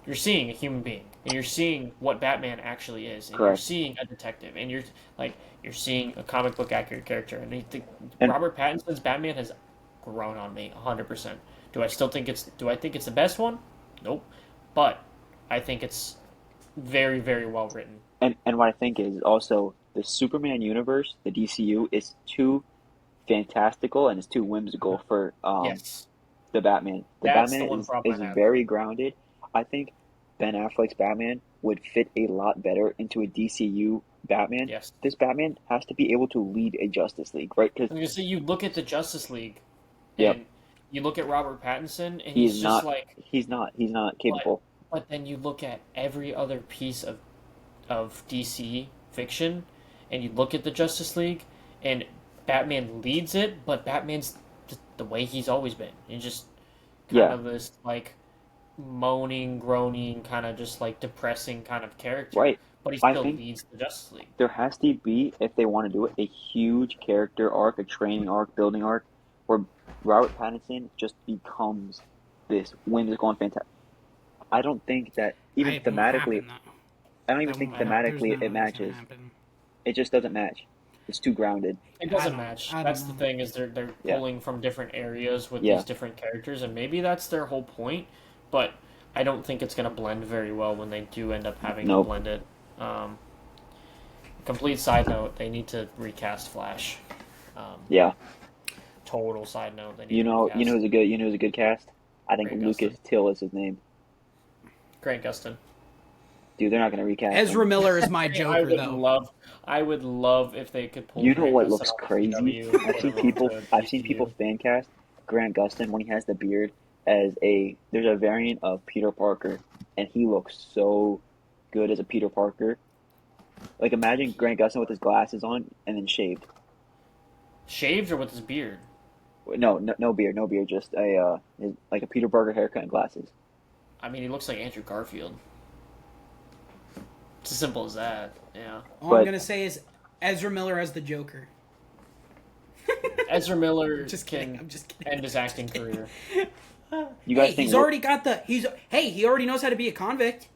you're seeing a human being and you're seeing what Batman actually is, and you're Correct. seeing a detective, and you're seeing a comic book accurate character, and And Robert Pattinson's Batman has grown on me 100%. Do I think it's the best one? Nope. But I think it's very, very well written. and what I think is also the Superman universe, the DCU, is too fantastical and it's too whimsical for Yes. the Batman. The That's the Batman one problem is I have. very grounded. I think Ben Affleck's Batman would fit a lot better into a DCU Batman. Yes. This Batman has to be able to lead a Justice League, right? Because I'm gonna say you look at the Justice League yep, and you look at Robert Pattinson and he's he's just not. like He's not but capable. but then you look at every other piece of DC fiction and you look at the Justice League and Batman leads it, but Batman's the way he's always been. He's just kind Yeah, of this like moaning, groaning, kind of just like depressing kind of character, right. but he I still think leads the Justice League. there has to be, if they want to do it, a huge character arc, a training arc, building arc, where Robert Pattinson just becomes this whimsical and fantastic. I don't think that even It won't thematically, happen. Though. I don't even That think won't happen. There's thematically no it way it's gonna matches. happen. It just doesn't match. It's too grounded. It I doesn't don't. match. I That's don't the know. thing is they're Yeah, pulling from different areas with yeah. these different characters, and maybe that's their whole point. But I don't think it's gonna blend very well when they do end up having to Nope. blend it. Um, Complete side note: they need to recast Flash. Um, Yeah. Total side note: they need You to know, recast you know who's a good cast? I think Grant Lucas Gustin. Till is his name. Grant Gustin. Dude, they're not gonna recast Ezra him. Miller is my Joker, though. I would love if they could pull You know Grant what Gustin looks off of crazy? CW and put him onto I've seen people DCU. fan cast Grant Gustin when he has the beard as a there's a variant of Peter Parker, and he looks so good as a Peter Parker. Like imagine Grant Gustin with his glasses on and then shaved. Shaved or with his beard? No beard, no beard, just like a Peter Parker haircut and glasses. I mean, he looks like Andrew Garfield. It's as simple as that. Yeah. All But I'm gonna say is Ezra Miller as the Joker. Ezra Miller Just kidding. can I'm just kidding. end his acting career. you guys Hey, think he's already got the. He already knows how to be a convict.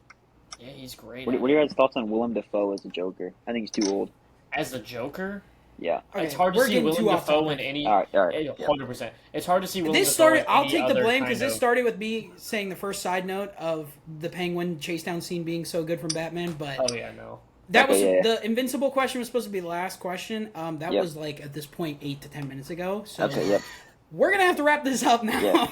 Yeah, he's great. what are your guys' thoughts on Willem Dafoe as a Joker? I think he's too old. As the Joker? Yeah. It's Okay, hard to we're see getting Willem too off Dafoe in topic. any. All right. Yeah. 100%. It's hard to see Willem This Dafoe started. in I'll any take the other blame kind because this of- started with me saying the first side note of the Penguin chase down scene being so good from Batman, but Oh yeah, no. that was Okay, yeah. the Invincible question was supposed to be the last question. That Yep. was like at this point 8 to 10 minutes ago. So Okay. Yep. we're gonna have to wrap this up now.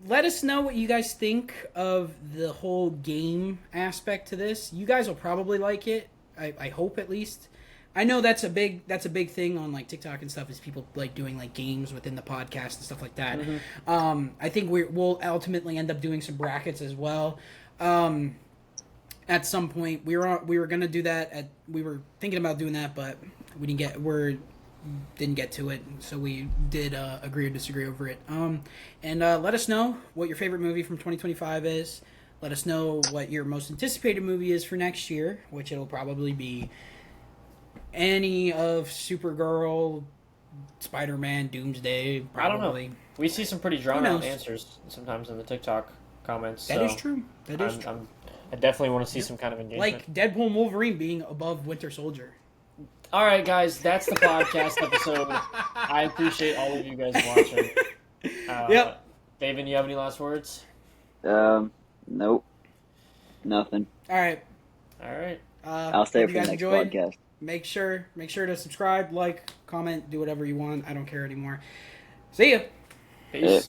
Let us know what you guys think of the whole game aspect to this. You guys will probably like it. I hope at least. I know that's a big thing on like TikTok and stuff is people like doing like games within the podcast and stuff like that. I think we'll ultimately end up doing some brackets as well. At some point we were gonna do that we were thinking about doing that, but we didn't get to it, so we did agree or disagree over it. And let us know what your favorite movie from 2025 is. Let us know what your most anticipated movie is for next year, which it'll probably be any of Supergirl, Spider-Man, Doomsday. Probably. I don't know. We see some pretty drawn out knows? answers sometimes in the TikTok comments. That so is true. That is true. I definitely want to see some kind of engagement. Like Deadpool and Wolverine being above Winter Soldier. All right, guys, that's the podcast episode. I appreciate all of you guys watching. Yep. David, you have any last words? Nope. Nothing. All right. All right. I'll stay Hope for you the guys next enjoyed. podcast. Make sure to subscribe, like, comment, do whatever you want. I don't care anymore. See ya. Peace.